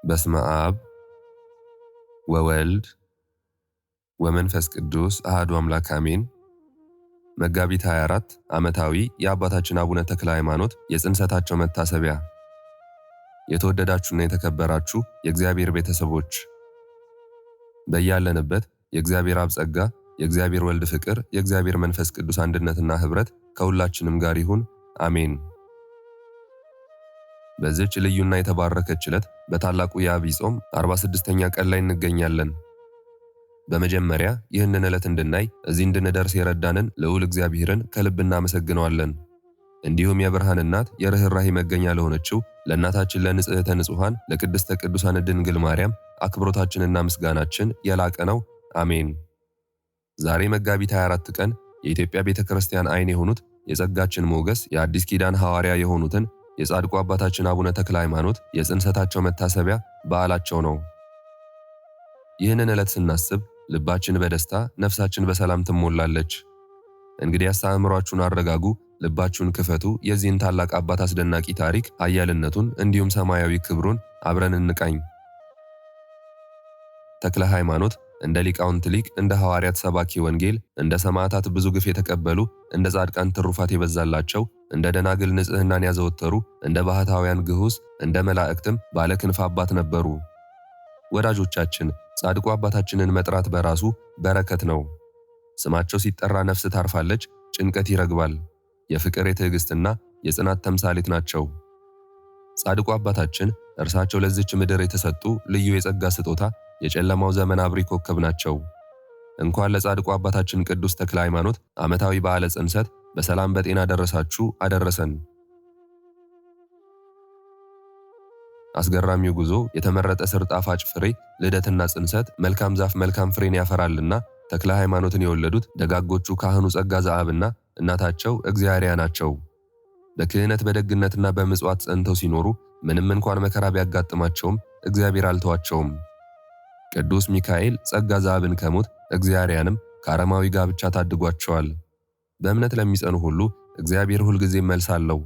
በስመ አብ ወወልድ ወመንፈስ ቅዱስ አሐዱ አምላክ አሜን። መጋቢት 24 ዓመታዊ የአባታችን አቡነ ተክለ ሃይማኖት የጽንሰታቸው መታሰቢያ። የተወደዳችሁና የተከበራችሁ የእግዚአብሔር ቤተሰቦች በያለንበት የእግዚአብሔር አብ ጸጋ፣ የእግዚአብሔር ወልድ ፍቅር፣ የእግዚአብሔር መንፈስ ቅዱስ አንድነትና ኅብረት ከሁላችንም ጋር ይሁን አሜን። በዚህች ልዩና የተባረከች ዕለት በታላቁ የዐቢይ ጾም 46ኛ ቀን ላይ እንገኛለን። በመጀመሪያ ይህንን ዕለት እንድናይ እዚህ እንድንደርስ የረዳንን ልዑል እግዚአብሔርን ከልብ እናመሰግነዋለን። እንዲሁም የብርሃን እናት የርኅራኄ መገኛ ለሆነችው ለእናታችን ለንጽሕተ ንጹሐን ለቅድስተ ቅዱሳን ድንግል ማርያም አክብሮታችንና ምስጋናችን የላቀ ነው አሜን። ዛሬ መጋቢት 24 ቀን የኢትዮጵያ ቤተክርስቲያን ዓይን የሆኑት የጸጋችን ሞገስ የአዲስ ኪዳን ሐዋርያ የሆኑትን የጻድቁ አባታችን አቡነ ተክለ ሃይማኖት የጽንሰታቸው መታሰቢያ በዓላቸው ነው። ይህንን ዕለት ስናስብ ልባችን በደስታ ነፍሳችን በሰላም ትሞላለች። እንግዲያስ አእምሯችሁን አረጋጉ፣ ልባችሁን ክፈቱ። የዚህን ታላቅ አባት አስደናቂ ታሪክ ኃያልነቱን እንዲሁም ሰማያዊ ክብሩን አብረን እንቃኝ። ተክለ ሃይማኖት እንደ ሊቃውንት ሊቅ፣ እንደ ሐዋርያት ሰባኪ ወንጌል፣ እንደ ሰማዕታት ብዙ ግፍ የተቀበሉ፣ እንደ ጻድቃን ትሩፋት የበዛላቸው፣ እንደ ደናግል ንጽሕናን ያዘወተሩ፣ እንደ ባህታውያን ግሁስ፣ እንደ መላእክትም ባለክንፍ አባት ነበሩ። ወዳጆቻችን ጻድቁ አባታችንን መጥራት በራሱ በረከት ነው። ስማቸው ሲጠራ ነፍስ ታርፋለች፣ ጭንቀት ይረግባል። የፍቅር የትዕግስትና የጽናት ተምሳሌት ናቸው። ጻድቁ አባታችን እርሳቸው ለዚች ምድር የተሰጡ ልዩ የጸጋ ስጦታ የጨለማው ዘመን አብሪ ኮከብ ናቸው። እንኳን ለጻድቁ አባታችን ቅዱስ ተክለ ሃይማኖት ዓመታዊ በዓለ ጽንሰት በሰላም በጤና ደረሳችሁ አደረሰን። አስገራሚው ጉዞ የተመረጠ ስር ጣፋጭ ፍሬ ልደትና ጽንሰት መልካም ዛፍ መልካም ፍሬን ያፈራልና ተክለ ሃይማኖትን የወለዱት ደጋጎቹ ካህኑ ጸጋ ዘአብና እናታቸው እግዚአርያ ናቸው። በክህነት በደግነትና በምጽዋት ጸንተው ሲኖሩ ምንም እንኳን መከራ ቢያጋጥማቸውም እግዚአብሔር አልተዋቸውም። ቅዱስ ሚካኤል ጸጋ ዘአብን ከሞት እግዚአርያንም ከአረማዊ ጋብቻ ታድጓቸዋል። በእምነት ለሚጸኑ ሁሉ እግዚአብሔር ሁልጊዜ መልስ አለው።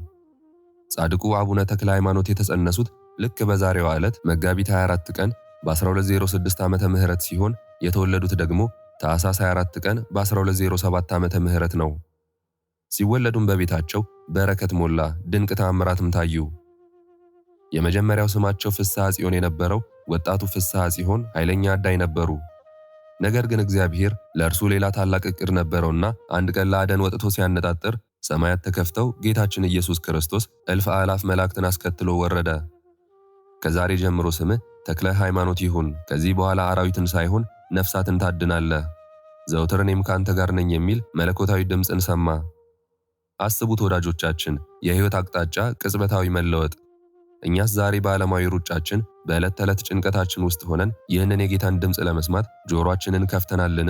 ጻድቁ አቡነ ተክለ ሃይማኖት የተጸነሱት ልክ በዛሬዋ ዕለት መጋቢት 24 ቀን በ1206 ዓመተ ምህረት ሲሆን የተወለዱት ደግሞ ታኅሳስ 24 ቀን በ1207 ዓመተ ምህረት ነው። ሲወለዱም በቤታቸው በረከት ሞላ፣ ድንቅ ተአምራትም ታዩ። የመጀመሪያው ስማቸው ፍስሐ ጽዮን የነበረው ወጣቱ ፍስሐ ጽዮን ኃይለኛ አዳኝ ነበሩ። ነገር ግን እግዚአብሔር ለእርሱ ሌላ ታላቅ ዕቅድ ነበረውና አንድ ቀን ለአደን ወጥቶ ሲያነጣጥር ሰማያት ተከፍተው ጌታችን ኢየሱስ ክርስቶስ እልፍ አእላፍ መላእክትን አስከትሎ ወረደ። ከዛሬ ጀምሮ ስምህ ተክለ ሃይማኖት ይሁን፣ ከዚህ በኋላ አራዊትን ሳይሆን ነፍሳትን ታድናለህ፣ ዘውትር እኔም ካንተ ጋር ነኝ የሚል መለኮታዊ ድምፅን ሰማ። አስቡት ወዳጆቻችን፣ የሕይወት አቅጣጫ ቅጽበታዊ መለወጥ። እኛስ ዛሬ በዓለማዊ ሩጫችን በዕለት ተዕለት ጭንቀታችን ውስጥ ሆነን ይህንን የጌታን ድምፅ ለመስማት ጆሮአችንን ከፍተናልን?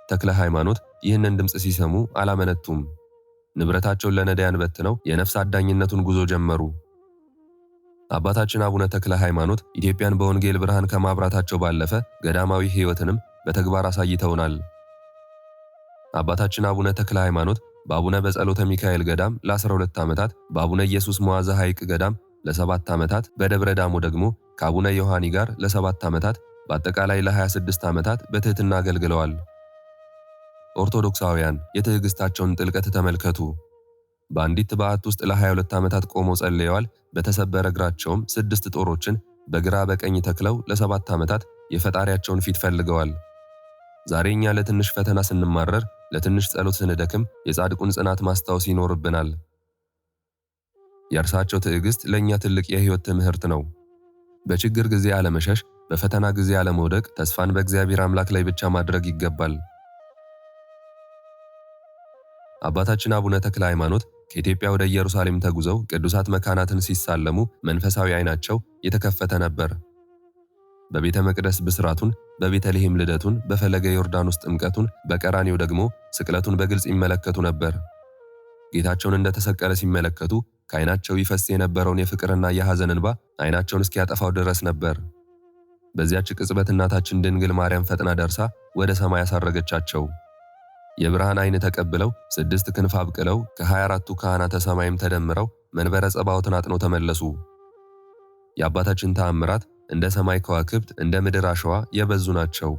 ተክለ ሃይማኖት ይህንን ድምፅ ሲሰሙ አላመነቱም። ንብረታቸውን ለነዳያን በትነው የነፍስ አዳኝነቱን ጉዞ ጀመሩ። አባታችን አቡነ ተክለ ሃይማኖት ኢትዮጵያን በወንጌል ብርሃን ከማብራታቸው ባለፈ ገዳማዊ ሕይወትንም በተግባር አሳይተውናል። አባታችን አቡነ ተክለ ሃይማኖት በአቡነ በጸሎተ ሚካኤል ገዳም ለ12 ዓመታት፣ በአቡነ ኢየሱስ መዋዘ ሐይቅ ገዳም ለ7 ዓመታት፣ በደብረ ዳሞ ደግሞ ከአቡነ ዮሐኒ ጋር ለ7 ዓመታት፣ በአጠቃላይ ለ26 ዓመታት በትሕትና አገልግለዋል። ኦርቶዶክሳውያን የትዕግስታቸውን ጥልቀት ተመልከቱ። በአንዲት በዓት ውስጥ ለ22 ዓመታት ቆመው ጸልየዋል። በተሰበረ እግራቸውም 6 ጦሮችን በግራ በቀኝ ተክለው ለ7 ዓመታት የፈጣሪያቸውን ፊት ፈልገዋል። ዛሬ እኛ ለትንሽ ፈተና ስንማረር፣ ለትንሽ ጸሎት ስንደክም የጻድቁን ጽናት ማስታወስ ይኖርብናል። የእርሳቸው ትዕግስት ለእኛ ትልቅ የሕይወት ትምህርት ነው። በችግር ጊዜ አለመሸሽ፣ በፈተና ጊዜ አለመውደቅ፣ ተስፋን በእግዚአብሔር አምላክ ላይ ብቻ ማድረግ ይገባል። አባታችን አቡነ ተክለ ሃይማኖት ከኢትዮጵያ ወደ ኢየሩሳሌም ተጉዘው ቅዱሳት መካናትን ሲሳለሙ መንፈሳዊ ዓይናቸው የተከፈተ ነበር። በቤተ መቅደስ ብስራቱን፣ በቤተልሔም ልደቱን፣ በፈለገ ዮርዳኖስ ጥምቀቱን፣ በቀራንዮ ደግሞ ስቅለቱን በግልጽ ይመለከቱ ነበር። ጌታቸውን እንደተሰቀለ ሲመለከቱ ከዓይናቸው ይፈስ የነበረውን የፍቅርና የሐዘን እንባ ዓይናቸውን እስኪያጠፋው ድረስ ነበር። በዚያች ቅጽበት እናታችን ድንግል ማርያም ፈጥና ደርሳ ወደ ሰማይ አሳረገቻቸው። የብርሃን ዓይን ተቀብለው 6 ክንፍ አብቅለው ከ24ቱ ካህናተ ሰማይም ተደምረው መንበረ ጸባዖትን አጥነው ተመለሱ። የአባታችን ተአምራት እንደ ሰማይ ከዋክብት እንደ ምድር አሸዋ የበዙ ናቸው።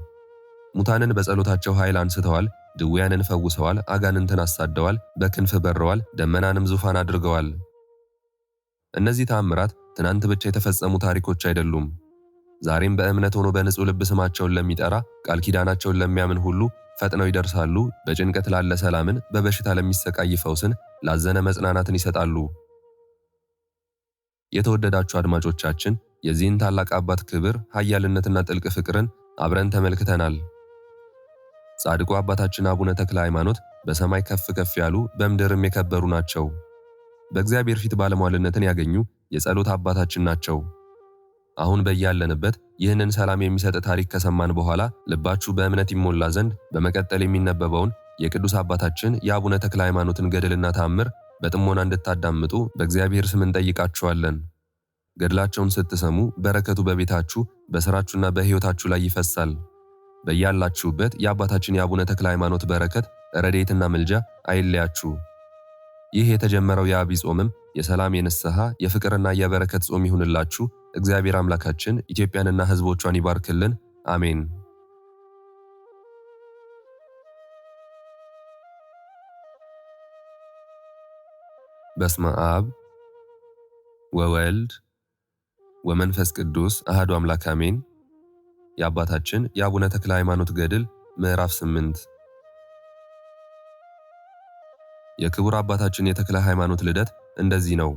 ሙታንን በጸሎታቸው ኃይል አንስተዋል፣ ድውያንን ፈውሰዋል፣ አጋንንትን አሳደዋል፣ በክንፍ በረዋል፣ ደመናንም ዙፋን አድርገዋል። እነዚህ ተአምራት ትናንት ብቻ የተፈጸሙ ታሪኮች አይደሉም። ዛሬም በእምነት ሆኖ በንጹሕ ልብ ስማቸውን ለሚጠራ ቃል ኪዳናቸውን ለሚያምን ሁሉ ፈጥነው ይደርሳሉ። በጭንቀት ላለ ሰላምን፣ በበሽታ ለሚሰቃይ ፈውስን፣ ላዘነ መጽናናትን ይሰጣሉ። የተወደዳችሁ አድማጮቻችን የዚህን ታላቅ አባት ክብር፣ ኃያልነትና ጥልቅ ፍቅርን አብረን ተመልክተናል። ጻድቁ አባታችን አቡነ ተክለ ሃይማኖት በሰማይ ከፍ ከፍ ያሉ በምድርም የከበሩ ናቸው። በእግዚአብሔር ፊት ባለሟልነትን ያገኙ የጸሎት አባታችን ናቸው። አሁን በያለንበት ይህንን ሰላም የሚሰጥ ታሪክ ከሰማን በኋላ ልባችሁ በእምነት ይሞላ ዘንድ በመቀጠል የሚነበበውን የቅዱስ አባታችን የአቡነ ተክለ ሃይማኖትን ገድልና ተአምር በጥሞና እንድታዳምጡ በእግዚአብሔር ስም እንጠይቃችኋለን። ገድላቸውን ስትሰሙ በረከቱ በቤታችሁ በሥራችሁና በሕይወታችሁ ላይ ይፈሳል። በያላችሁበት የአባታችን የአቡነ ተክለ ሃይማኖት በረከት፣ ረድኤትና ምልጃ አይለያችሁ። ይህ የተጀመረው የዐቢይ ጾምም የሰላም፣ የንስሐ፣ የፍቅርና የበረከት ጾም ይሁንላችሁ። እግዚአብሔር አምላካችን ኢትዮጵያንና ሕዝቦቿን ይባርክልን። አሜን። በስመ አብ ወወልድ ወመንፈስ ቅዱስ አሐዱ አምላክ አሜን። የአባታችን የአቡነ ተክለ ሃይማኖት ገድል ምዕራፍ 8። የክቡር አባታችን የተክለ ሃይማኖት ልደት እንደዚህ ነው።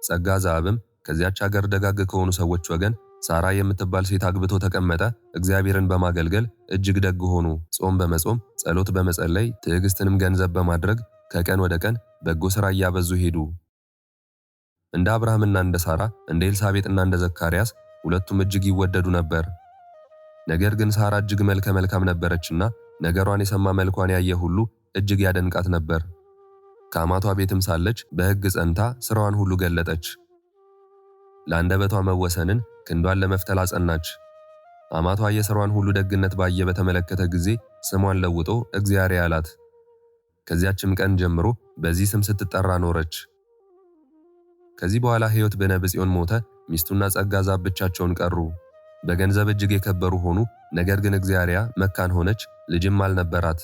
ጸጋ ዘአብም ከዚያች አገር ደጋግ ከሆኑ ሰዎች ወገን ሳራ የምትባል ሴት አግብቶ ተቀመጠ። እግዚአብሔርን በማገልገል እጅግ ደግ ሆኑ። ጾም በመጾም ጸሎት በመጸለይ ትዕግስትንም ገንዘብ በማድረግ ከቀን ወደ ቀን በጎ ሥራ እያበዙ ሄዱ። እንደ አብርሃምና እንደ ሳራ እንደ ኤልሳቤጥና እንደ ዘካርያስ ሁለቱም እጅግ ይወደዱ ነበር። ነገር ግን ሳራ እጅግ መልከ መልካም ነበረችና ነገሯን የሰማ መልኳን ያየ ሁሉ እጅግ ያደንቃት ነበር። ከአማቷ ቤትም ሳለች በሕግ ጸንታ ሥራዋን ሁሉ ገለጠች። ለአንደበቷ መወሰንን ክንዷን ለመፍተል አጸናች። አማቷ የሥራዋን ሁሉ ደግነት ባየ በተመለከተ ጊዜ ስሟን ለውጦ እግዚአብሔር አላት። ከዚያችም ቀን ጀምሮ በዚህ ስም ስትጠራ ኖረች። ከዚህ በኋላ ሕይወት በነ ብጽዮን ሞተ። ሚስቱና ጸጋ ዛብ ብቻቸውን ቀሩ። በገንዘብ እጅግ የከበሩ ሆኑ። ነገር ግን እግዚአብሔር መካን ሆነች፣ ልጅም አልነበራት።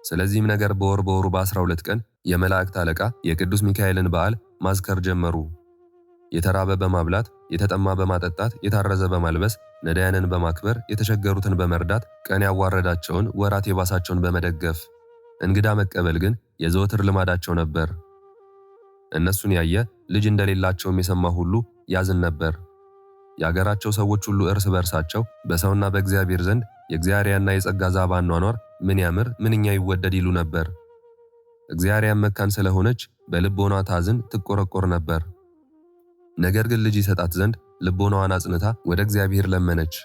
ስለዚህም ነገር በወሩ በ12 ቀን የመላእክት አለቃ የቅዱስ ሚካኤልን በዓል ማዝከር ጀመሩ። የተራበ በማብላት የተጠማ በማጠጣት የታረዘ በማልበስ ነዳያንን በማክበር የተቸገሩትን በመርዳት ቀን ያዋረዳቸውን ወራት የባሳቸውን በመደገፍ እንግዳ መቀበል ግን የዘወትር ልማዳቸው ነበር። እነሱን ያየ ልጅ እንደሌላቸውም የሰማ ሁሉ ያዝን ነበር። የአገራቸው ሰዎች ሁሉ እርስ በርሳቸው በሰውና በእግዚአብሔር ዘንድ የእግዚአብሔርና የጸጋ ዛብ አኗኗር ምን ያምር ምንኛ ይወደድ ይሉ ነበር። እግዚአብሔር መካን ስለሆነች በልቦኗ ታዝን ትቆረቆር ነበር። ነገር ግን ልጅ ይሰጣት ዘንድ ልቦናዋን አጽንታ ወደ እግዚአብሔር ለመነች።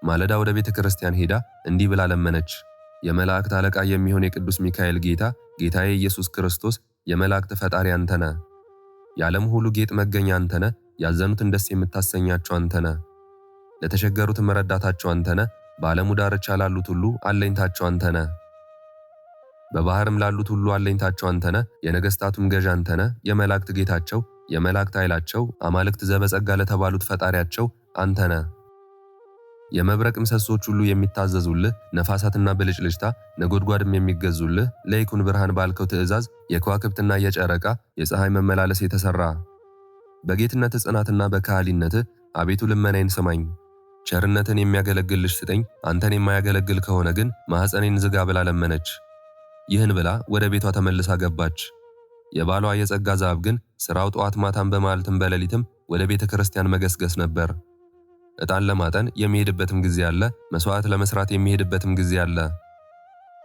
ማለዳ ወደ ቤተ ክርስቲያን ሄዳ እንዲህ ብላ ለመነች። የመላእክት አለቃ የሚሆን የቅዱስ ሚካኤል ጌታ፣ ጌታዬ ኢየሱስ ክርስቶስ፣ የመላእክት ፈጣሪ አንተነ፣ የዓለም ሁሉ ጌጥ መገኛ አንተነ፣ ያዘኑትን ደስ የምታሰኛቸው አንተነ፣ ለተቸገሩትም ረዳታቸው አንተነ፣ በዓለሙ ዳርቻ ላሉት ሁሉ አለኝታቸው አንተነ፣ በባህርም ላሉት ሁሉ አለኝታቸው አንተነ፣ የነገሥታቱም ገዥ አንተነ፣ የመላእክት ጌታቸው፣ የመላእክት ኃይላቸው፣ አማልክት ዘበጸጋ ለተባሉት ፈጣሪያቸው አንተነ። የመብረቅ ምሰሶች ሁሉ የሚታዘዙልህ፣ ነፋሳትና ብልጭልጭታ ነጎድጓድም የሚገዙልህ፣ ለይኩን ብርሃን ባልከው ትእዛዝ የከዋክብትና የጨረቃ የፀሐይ መመላለስ የተሰራ በጌትነት ጽናትና በካህሊነት አቤቱ ልመናዬን ስማኝ። ቸርነትን የሚያገለግል ልጅ ስጠኝ። አንተን የማያገለግል ከሆነ ግን ማኅፀኔን ዝጋ ብላ ለመነች። ይህን ብላ ወደ ቤቷ ተመልሳ ገባች። የባሏ የጸጋ ዛብ ግን ሥራው ጠዋት ማታም በመዓልትም በሌሊትም ወደ ቤተ ክርስቲያን መገስገስ ነበር። ዕጣን ለማጠን የሚሄድበትም ጊዜ አለ። መሥዋዕት ለመስራት የሚሄድበትም ጊዜ አለ።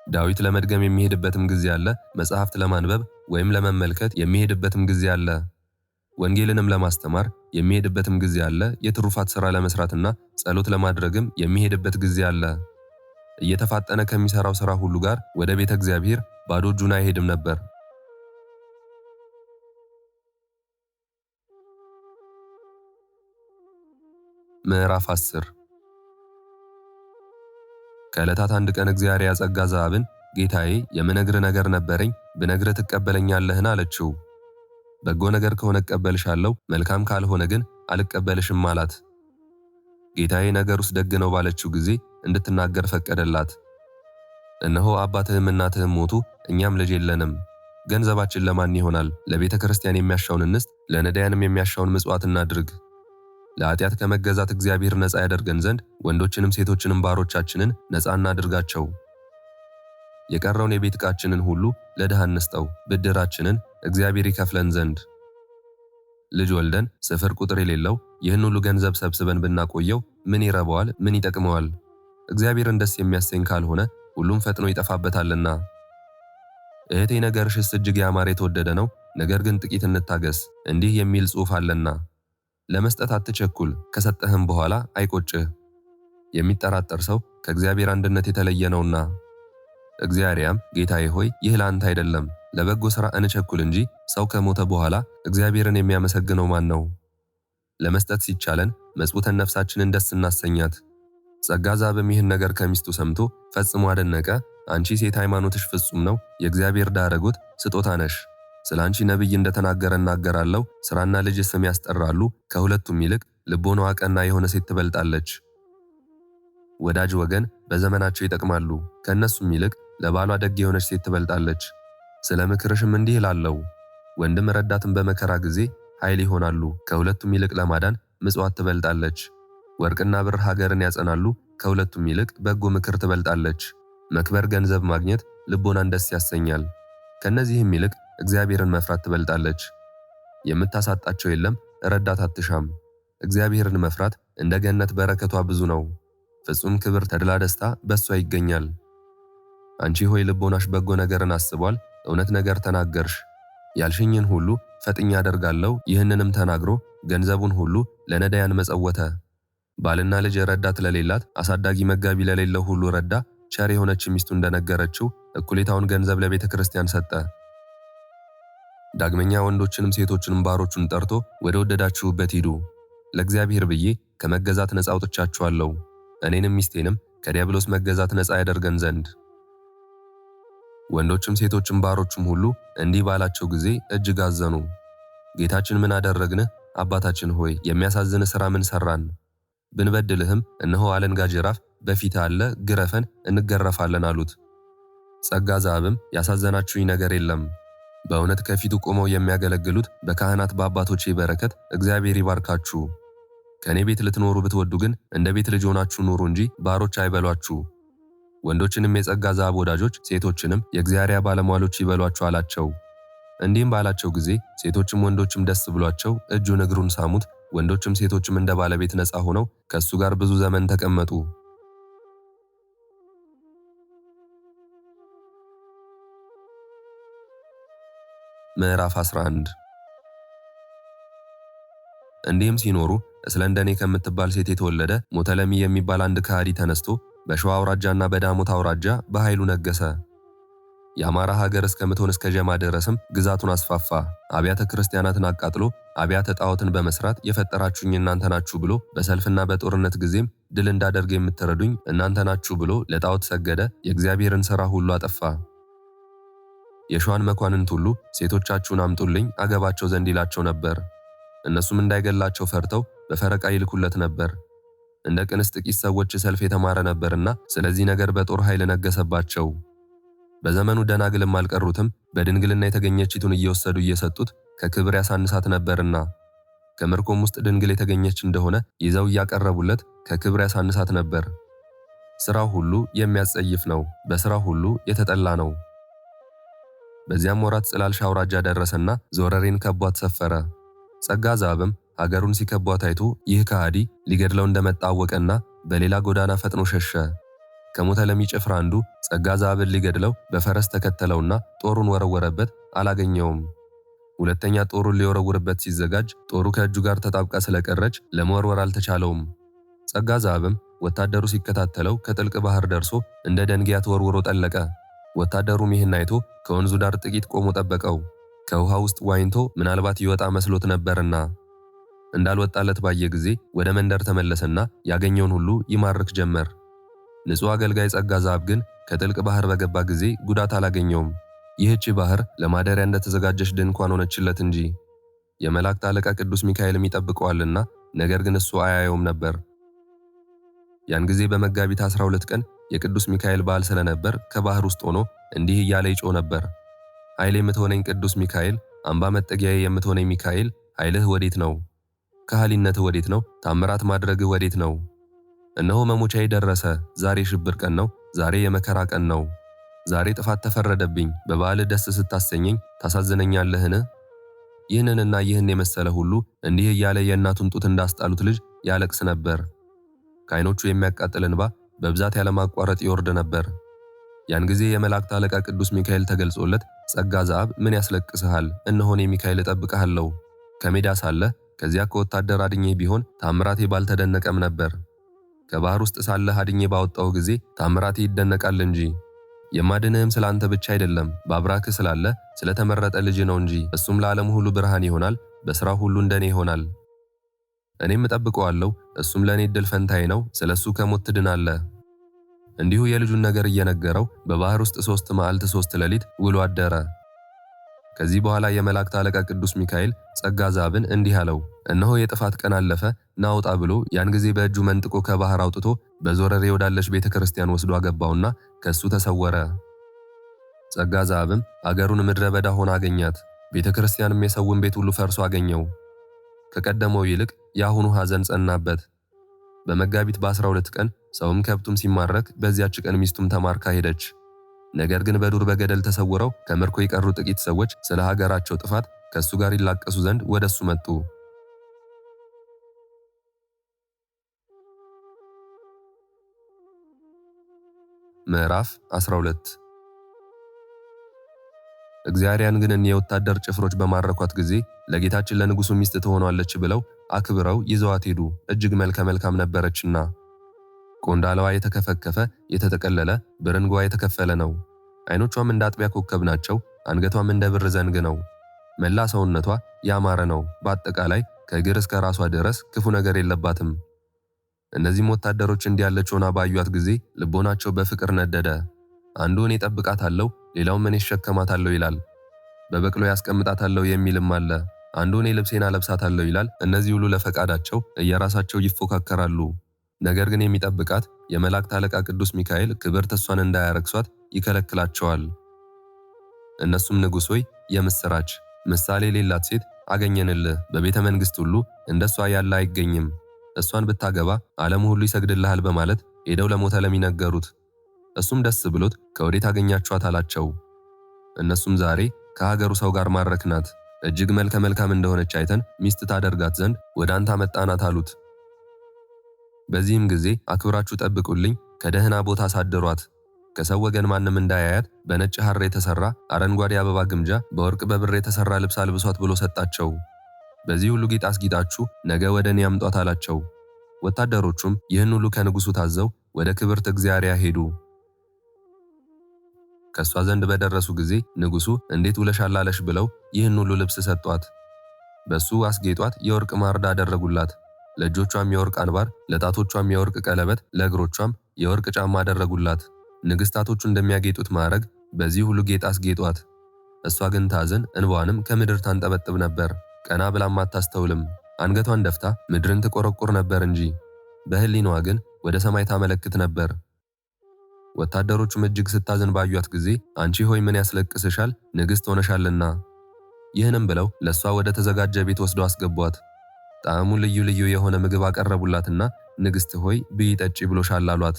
ዳዊት ለመድገም የሚሄድበትም ጊዜ አለ። መጽሐፍት ለማንበብ ወይም ለመመልከት የሚሄድበትም ጊዜ አለ። ወንጌልንም ለማስተማር የሚሄድበትም ጊዜ አለ። የትሩፋት ሥራ ለመስራትና ጸሎት ለማድረግም የሚሄድበት ጊዜ አለ። እየተፋጠነ ከሚሠራው ሥራ ሁሉ ጋር ወደ ቤተ እግዚአብሔር ባዶ እጁን አይሄድም ነበር። ምዕራፍ 10። ከዕለታት አንድ ቀን እግዚአብሔር ያጸጋ ዘአብን ጌታዬ የምነግር ነገር ነበረኝ፣ ብነግርህ ትቀበለኛለህን አለችው። በጎ ነገር ከሆነ እቀበልሻለሁ፣ መልካም ካልሆነ ግን አልቀበልሽም አላት። ጌታዬ ነገሩስ ደግ ነው ባለችው ጊዜ እንድትናገር ፈቀደላት። እነሆ አባትህም እናትህም ሞቱ፣ እኛም ልጅ የለንም። ገንዘባችን ለማን ይሆናል? ለቤተ ክርስቲያን የሚያሻውን እንስጥ፣ ለነዳያንም የሚያሻውን ምጽዋት እናድርግ። ለኃጢአት ከመገዛት እግዚአብሔር ነፃ ያደርገን ዘንድ ወንዶችንም ሴቶችንም ባሮቻችንን ነፃ እናድርጋቸው። የቀረውን የቤት ዕቃችንን ሁሉ ለድሃ እንስጠው፣ ብድራችንን እግዚአብሔር ይከፍለን ዘንድ። ልጅ ወልደን ስፍር ቁጥር የሌለው ይህን ሁሉ ገንዘብ ሰብስበን ብናቆየው ምን ይረባዋል? ምን ይጠቅመዋል? እግዚአብሔርን ደስ የሚያሰኝ ካልሆነ ሁሉም ፈጥኖ ይጠፋበታልና። እህቴ ነገርሽስ እጅግ ያማረ የተወደደ ነው፣ ነገር ግን ጥቂት እንታገስ። እንዲህ የሚል ጽሑፍ አለና ለመስጠት አትቸኩል፣ ከሰጠህም በኋላ አይቆጭህ። የሚጠራጠር ሰው ከእግዚአብሔር አንድነት የተለየ ነውና። እግዚአብሔርም ጌታዬ ሆይ ይህ ለአንተ አይደለም፣ ለበጎ ሥራ እንቸኩል እንጂ ሰው ከሞተ በኋላ እግዚአብሔርን የሚያመሰግነው ማን ነው? ለመስጠት ሲቻለን መጽውተን ነፍሳችንን ደስ እናሰኛት። ጸጋ ዛብም ይህን ነገር ከሚስቱ ሰምቶ ፈጽሞ አደነቀ። አንቺ ሴት ሃይማኖትሽ ፍጹም ነው፣ የእግዚአብሔር ዳረጎት ስጦታ ነሽ። ስለ አንቺ ነቢይ እንደተናገረ እናገራለሁ። ሥራና ልጅ ስም ያስጠራሉ። ከሁለቱም ይልቅ ልቦናዋ ቀና የሆነ ሴት ትበልጣለች። ወዳጅ ወገን በዘመናቸው ይጠቅማሉ፣ ከእነሱም ይልቅ ለባሏ ደግ የሆነች ሴት ትበልጣለች። ስለ ምክርሽም እንዲህ እላለሁ፣ ወንድም ረዳትን በመከራ ጊዜ ኃይል ይሆናሉ። ከሁለቱም ይልቅ ለማዳን ምጽዋት ትበልጣለች። ወርቅና ብር ሀገርን ያጸናሉ፣ ከሁለቱም ይልቅ በጎ ምክር ትበልጣለች። መክበር ገንዘብ ማግኘት ልቦናን ደስ ያሰኛል፣ ከነዚህም ይልቅ እግዚአብሔርን መፍራት ትበልጣለች። የምታሳጣቸው የለም፣ ረዳት አትሻም። እግዚአብሔርን መፍራት እንደ ገነት በረከቷ ብዙ ነው። ፍጹም ክብር ተድላ ደስታ በሷ ይገኛል። አንቺ ሆይ ልቦናሽ በጎ ነገርን አስቧል፣ እውነት ነገር ተናገርሽ። ያልሽኝን ሁሉ ፈጥኜ አደርጋለሁ። ይህንንም ተናግሮ ገንዘቡን ሁሉ ለነዳያን መጸወተ። ባልና ልጅ ረዳት ለሌላት አሳዳጊ መጋቢ ለሌለው ሁሉ ረዳ። ቸር የሆነች ሚስቱ እንደነገረችው እኩሌታውን ገንዘብ ለቤተ ክርስቲያን ሰጠ። ዳግመኛ ወንዶችንም ሴቶችንም ባሮቹን ጠርቶ ወደ ወደዳችሁበት ሂዱ፣ ለእግዚአብሔር ብዬ ከመገዛት ነፃ አውጥቻችኋለሁ፣ እኔንም ሚስቴንም ከዲያብሎስ መገዛት ነፃ ያደርገን ዘንድ። ወንዶችም ሴቶችም ባሮቹም ሁሉ እንዲህ ባላቸው ጊዜ እጅግ አዘኑ። ጌታችን ምን አደረግን? አባታችን ሆይ የሚያሳዝን ሥራ ምን ሠራን? ብንበድልህም እነሆ አለንጋ ጅራፍ በፊት አለ፣ ግረፈን እንገረፋለን አሉት። ጸጋ ዛብም ያሳዘናችሁኝ ነገር የለም። በእውነት ከፊቱ ቆመው የሚያገለግሉት በካህናት በአባቶቼ በረከት እግዚአብሔር ይባርካችሁ። ከእኔ ቤት ልትኖሩ ብትወዱ ግን እንደ ቤት ልጅ ሆናችሁ ኑሩ እንጂ ባሮች አይበሏችሁ። ወንዶችንም የጸጋ ዛብ ወዳጆች፣ ሴቶችንም የእግዚአብሔር ባለሟሎች ይበሏችሁ አላቸው። እንዲህም ባላቸው ጊዜ ሴቶችም ወንዶችም ደስ ብሏቸው እጁን እግሩን ሳሙት። ወንዶችም ሴቶችም እንደ ባለቤት ነፃ ሆነው ከሱ ጋር ብዙ ዘመን ተቀመጡ። ምዕራፍ 11 እንዲህም ሲኖሩ እስለንደኔ ከምትባል ሴት የተወለደ ሞተለሚ የሚባል አንድ ከሃዲ ተነስቶ በሸዋ አውራጃና በዳሞት አውራጃ በኃይሉ ነገሰ። የአማራ ሀገር እስከምትሆን እስከ ጀማ ድረስም ግዛቱን አስፋፋ። አብያተ ክርስቲያናትን አቃጥሎ አብያተ ጣዖትን በመስራት የፈጠራችሁኝ እናንተ ናችሁ ብሎ በሰልፍና በጦርነት ጊዜም ድል እንዳደርግ የምትረዱኝ እናንተ ናችሁ ብሎ ለጣዖት ሰገደ። የእግዚአብሔርን ሥራ ሁሉ አጠፋ። የሸዋን መኳንንት ሁሉ ሴቶቻችሁን አምጡልኝ አገባቸው ዘንድ ይላቸው ነበር። እነሱም እንዳይገላቸው ፈርተው በፈረቃ ይልኩለት ነበር። እንደ ቅንስ ጥቂት ሰዎች ሰልፍ የተማረ ነበርና ስለዚህ ነገር በጦር ኃይል ነገሰባቸው። በዘመኑ ደናግልም አልቀሩትም። በድንግልና የተገኘችቱን እየወሰዱ እየሰጡት ከክብር ያሳንሳት ነበርና ከምርኮም ውስጥ ድንግል የተገኘች እንደሆነ ይዘው እያቀረቡለት ከክብር ያሳንሳት ነበር። ሥራው ሁሉ የሚያስጸይፍ ነው፣ በሥራው ሁሉ የተጠላ ነው። በዚያም ወራት ጽላልሻ አውራጃ ደረሰና ዞረሬን ከቧት ሰፈረ። ጸጋ ዛብም ሀገሩን ሲከቧት አይቶ ይህ ከሃዲ ሊገድለው እንደመጣ አወቀና በሌላ ጎዳና ፈጥኖ ሸሸ። ከሞተለሚ ጭፍራ አንዱ ጸጋ ዛብን ሊገድለው በፈረስ ተከተለውና ጦሩን ወረወረበት፣ አላገኘውም። ሁለተኛ ጦሩን ሊወረውርበት ሲዘጋጅ ጦሩ ከእጁ ጋር ተጣብቃ ስለቀረች ለመወርወር አልተቻለውም። ጸጋ ዛብም ወታደሩ ሲከታተለው ከጥልቅ ባህር ደርሶ እንደ ደንጊያ ተወርውሮ ጠለቀ። ወታደሩም ይህን አይቶ ከወንዙ ዳር ጥቂት ቆሞ ጠበቀው። ከውሃ ውስጥ ዋኝቶ ምናልባት ይወጣ መስሎት ነበርና እንዳልወጣለት ባየ ጊዜ ወደ መንደር ተመለሰና ያገኘውን ሁሉ ይማርክ ጀመር። ንጹሕ አገልጋይ ጸጋ ዛብ ግን ከጥልቅ ባህር በገባ ጊዜ ጉዳት አላገኘውም። ይህች ባህር ለማደሪያ እንደተዘጋጀች ድንኳን ሆነችለት እንጂ የመላእክት አለቃ ቅዱስ ሚካኤልም ይጠብቀዋልና፣ ነገር ግን እሱ አያየውም ነበር። ያን ጊዜ በመጋቢት 12 ቀን የቅዱስ ሚካኤል በዓል ስለነበር ከባህር ውስጥ ሆኖ እንዲህ እያለ ይጮህ ነበር። ኃይሌ የምትሆነኝ ቅዱስ ሚካኤል፣ አምባ መጠጊያዬ የምትሆነኝ ሚካኤል፣ ኃይልህ ወዴት ነው? ከሃሊነትህ ወዴት ነው? ታምራት ማድረግህ ወዴት ነው? እነሆ መሞቻዬ ደረሰ። ዛሬ ሽብር ቀን ነው። ዛሬ የመከራ ቀን ነው። ዛሬ ጥፋት ተፈረደብኝ። በበዓልህ ደስ ስታሰኘኝ ታሳዝነኛለህን? ይህንንና ይህን የመሰለ ሁሉ እንዲህ እያለ የእናቱን ጡት እንዳስጣሉት ልጅ ያለቅስ ነበር። ከዓይኖቹ የሚያቃጥል እንባ በብዛት ያለማቋረጥ ይወርድ ነበር። ያን ጊዜ የመላእክት አለቃ ቅዱስ ሚካኤል ተገልጾለት ጸጋ ዘአብ ምን ያስለቅስሃል? እነሆ እኔ ሚካኤል እጠብቅሃለሁ። ከሜዳ ሳለህ ከዚያ ከወታደር አድኜህ ቢሆን ታምራቴ ባልተደነቀም ነበር። ከባህር ውስጥ ሳለህ አድኜ ባወጣው ጊዜ ታምራቴ ይደነቃል እንጂ። የማድንህም ስላንተ ብቻ አይደለም፣ በአብራክህ ስላለ ስለተመረጠ ልጅ ነው እንጂ። እሱም ለዓለሙ ሁሉ ብርሃን ይሆናል፣ በሥራው ሁሉ እንደኔ ይሆናል። እኔም እጠብቀዋለሁ፣ እሱም ለእኔ ዕድል ፈንታዬ ነው። ስለ እሱ ከሞት ትድናለህ። እንዲሁ የልጁን ነገር እየነገረው በባህር ውስጥ 3 መዓልት 3 ሌሊት ውሎ አደረ። ከዚህ በኋላ የመላእክት አለቃ ቅዱስ ሚካኤል ጸጋ ዘአብን እንዲህ አለው፣ እነሆ የጥፋት ቀን አለፈ፣ ና ውጣ ብሎ ያን ጊዜ በእጁ መንጥቆ ከባህር አውጥቶ በዞረሬ ወዳለች ቤተ ክርስቲያን ወስዶ አገባውና ከሱ ተሰወረ። ጸጋ ዘአብም አገሩን ምድረ በዳ ሆና አገኛት። ቤተ ክርስቲያንም የሰውን ቤት ሁሉ ፈርሶ አገኘው። ከቀደመው ይልቅ የአሁኑ ሐዘን ጸናበት። በመጋቢት በ12 ቀን ሰውም ከብቱም ሲማረክ በዚያች ቀን ሚስቱም ተማርካ ሄደች። ነገር ግን በዱር በገደል ተሰውረው ከምርኮ የቀሩ ጥቂት ሰዎች ስለ ሀገራቸው ጥፋት ከሱ ጋር ይላቀሱ ዘንድ ወደሱ መጡ። ምዕራፍ 12 እግዚአብሔርን ግን እኒህ የወታደር ጭፍሮች በማረኳት ጊዜ ለጌታችን ለንጉሡ ሚስት ትሆናለች ብለው አክብረው ይዘዋት ሄዱ። እጅግ መልከ መልካም ነበረችና። ቆንዳላዋ የተከፈከፈ የተጠቀለለ ብርንጓ የተከፈለ ነው። ዓይኖቿም እንደ አጥቢያ ኮከብ ናቸው። አንገቷም እንደ ብር ዘንግ ነው። መላ ሰውነቷ ያማረ ነው። በአጠቃላይ ከእግር እስከ ራሷ ድረስ ክፉ ነገር የለባትም። እነዚህም ወታደሮች እንዲህ ያለች ሆና ባዩአት ጊዜ ልቦናቸው በፍቅር ነደደ። አንዱ እኔ እጠብቃታለሁ፣ ሌላውም እኔ እሸከማታለሁ ይላል። በበቅሎ ያስቀምጣታለሁ የሚልም አለ። አንዱ እኔ ልብሴን አለብሳታለሁ ይላል። እነዚህ ሁሉ ለፈቃዳቸው እየራሳቸው ይፎካከራሉ። ነገር ግን የሚጠብቃት የመላእክት አለቃ ቅዱስ ሚካኤል ክብርት እሷን እንዳያረክሷት ይከለክላቸዋል። እነሱም ንጉሥ ሆይ የምስራች፣ ምሳሌ የሌላት ሴት አገኘንልህ። በቤተ መንግሥት ሁሉ እንደሷ ያለ አይገኝም። እሷን ብታገባ ዓለሙ ሁሉ ይሰግድልሃል በማለት ሄደው ለሞተ ለሚነገሩት። እሱም ደስ ብሎት ከወዴት አገኛችኋት አላቸው። እነሱም ዛሬ ከሀገሩ ሰው ጋር ማረክናት፣ እጅግ መልከ መልካም እንደሆነች አይተን ሚስት ታደርጋት ዘንድ ወደ አንተ አመጣናት አሉት። በዚህም ጊዜ አክብራችሁ ጠብቁልኝ፣ ከደህና ቦታ አሳድሯት፣ ከሰው ወገን ማንም እንዳያያት በነጭ ሐር የተሰራ አረንጓዴ አበባ ግምጃ በወርቅ በብር የተሰራ ልብስ አልብሷት ብሎ ሰጣቸው። በዚህ ሁሉ ጌጥ አስጊጣችሁ ነገ ወደ እኔ አምጧት አላቸው። ወታደሮቹም ይህን ሁሉ ከንጉሡ ታዘው ወደ ክብርት እግዚአርያ ሄዱ። ከእሷ ዘንድ በደረሱ ጊዜ ንጉሡ እንዴት ውለሻል አለሽ ብለው ይህን ሁሉ ልብስ ሰጧት። በሱ አስጌጧት፣ የወርቅ ማርዳ አደረጉላት። ለእጆቿም የወርቅ አንባር፣ ለጣቶቿም የወርቅ ቀለበት፣ ለእግሮቿም የወርቅ ጫማ አደረጉላት። ንግሥታቶቹ እንደሚያጌጡት ማዕረግ በዚህ ሁሉ ጌጥ አስጌጧት። እሷ ግን ታዝን፣ እንባዋንም ከምድር ታንጠበጥብ ነበር። ቀና ብላም አታስተውልም። አንገቷን ደፍታ ምድርን ትቆረቁር ነበር እንጂ በሕሊናዋ ግን ወደ ሰማይ ታመለክት ነበር። ወታደሮቹም እጅግ ስታዝን ባዩአት ጊዜ አንቺ ሆይ ምን ያስለቅስሻል? ንግሥት ሆነሻልና። ይህንም ብለው ለእሷ ወደ ተዘጋጀ ቤት ወስደው አስገቧት። ጣዕሙ ልዩ ልዩ የሆነ ምግብ አቀረቡላትና ንግሥት ሆይ ብይ ጠጪ ብሎሻል አሏት።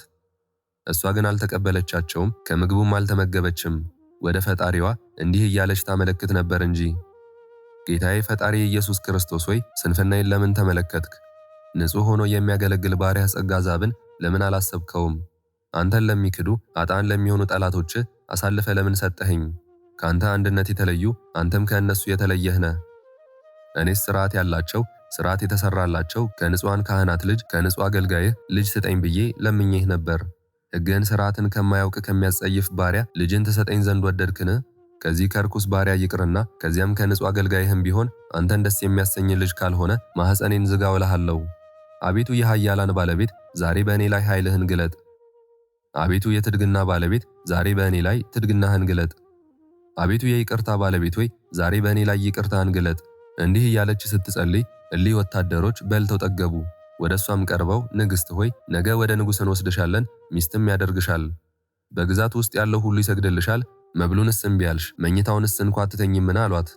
እሷ ግን አልተቀበለቻቸውም፣ ከምግቡም አልተመገበችም። ወደ ፈጣሪዋ እንዲህ እያለች ታመለክት ነበር እንጂ ጌታዬ ፈጣሪ ኢየሱስ ክርስቶስ ሆይ ስንፍናዬን ለምን ተመለከትክ? ንጹሕ ሆኖ የሚያገለግል ባሪያህ ጸጋ ዘአብን ለምን አላሰብከውም? አንተን ለሚክዱ አጣን ለሚሆኑ ጠላቶችህ አሳልፈ ለምን ሰጠኸኝ? ከአንተ አንድነት የተለዩ አንተም ከእነሱ የተለየህ ነህ። እኔስ ሥርዓት ያላቸው ሥርዓት የተሰራላቸው ከንጹሐን ካህናት ልጅ ከንጹሕ አገልጋይህ ልጅ ስጠኝ ብዬ ለምኜህ ነበር። ሕግህን ሥርዓትን ከማያውቅ ከሚያስጸይፍ ባሪያ ልጅን ትሰጠኝ ዘንድ ወደድክን? ከዚህ ከርኩስ ባሪያ ይቅርና ከዚያም ከንጹሕ አገልጋይህም ቢሆን አንተን ደስ የሚያሰኝ ልጅ ካልሆነ ማኅፀኔን ዝጋ እልሃለሁ። አቤቱ የኃያላን ባለቤት ዛሬ በእኔ ላይ ኃይልህን ግለጥ። አቤቱ የትድግና ባለቤት ዛሬ በእኔ ላይ ትድግናህን ግለጥ። አቤቱ የይቅርታ ባለቤት ሆይ ዛሬ በእኔ ላይ ይቅርታህን ግለጥ። እንዲህ እያለች ስትጸልይ እሊህ ወታደሮች በልተው ጠገቡ። ወደ እሷም ቀርበው ንግሥት ሆይ ነገ ወደ ንጉሥ እንወስድሻለን፣ ሚስትም ያደርግሻል። በግዛት ውስጥ ያለው ሁሉ ይሰግድልሻል። መብሉንስ እምቢ አልሽ፣ መኝታውንስ እንኳ አትተኝምን አሏት።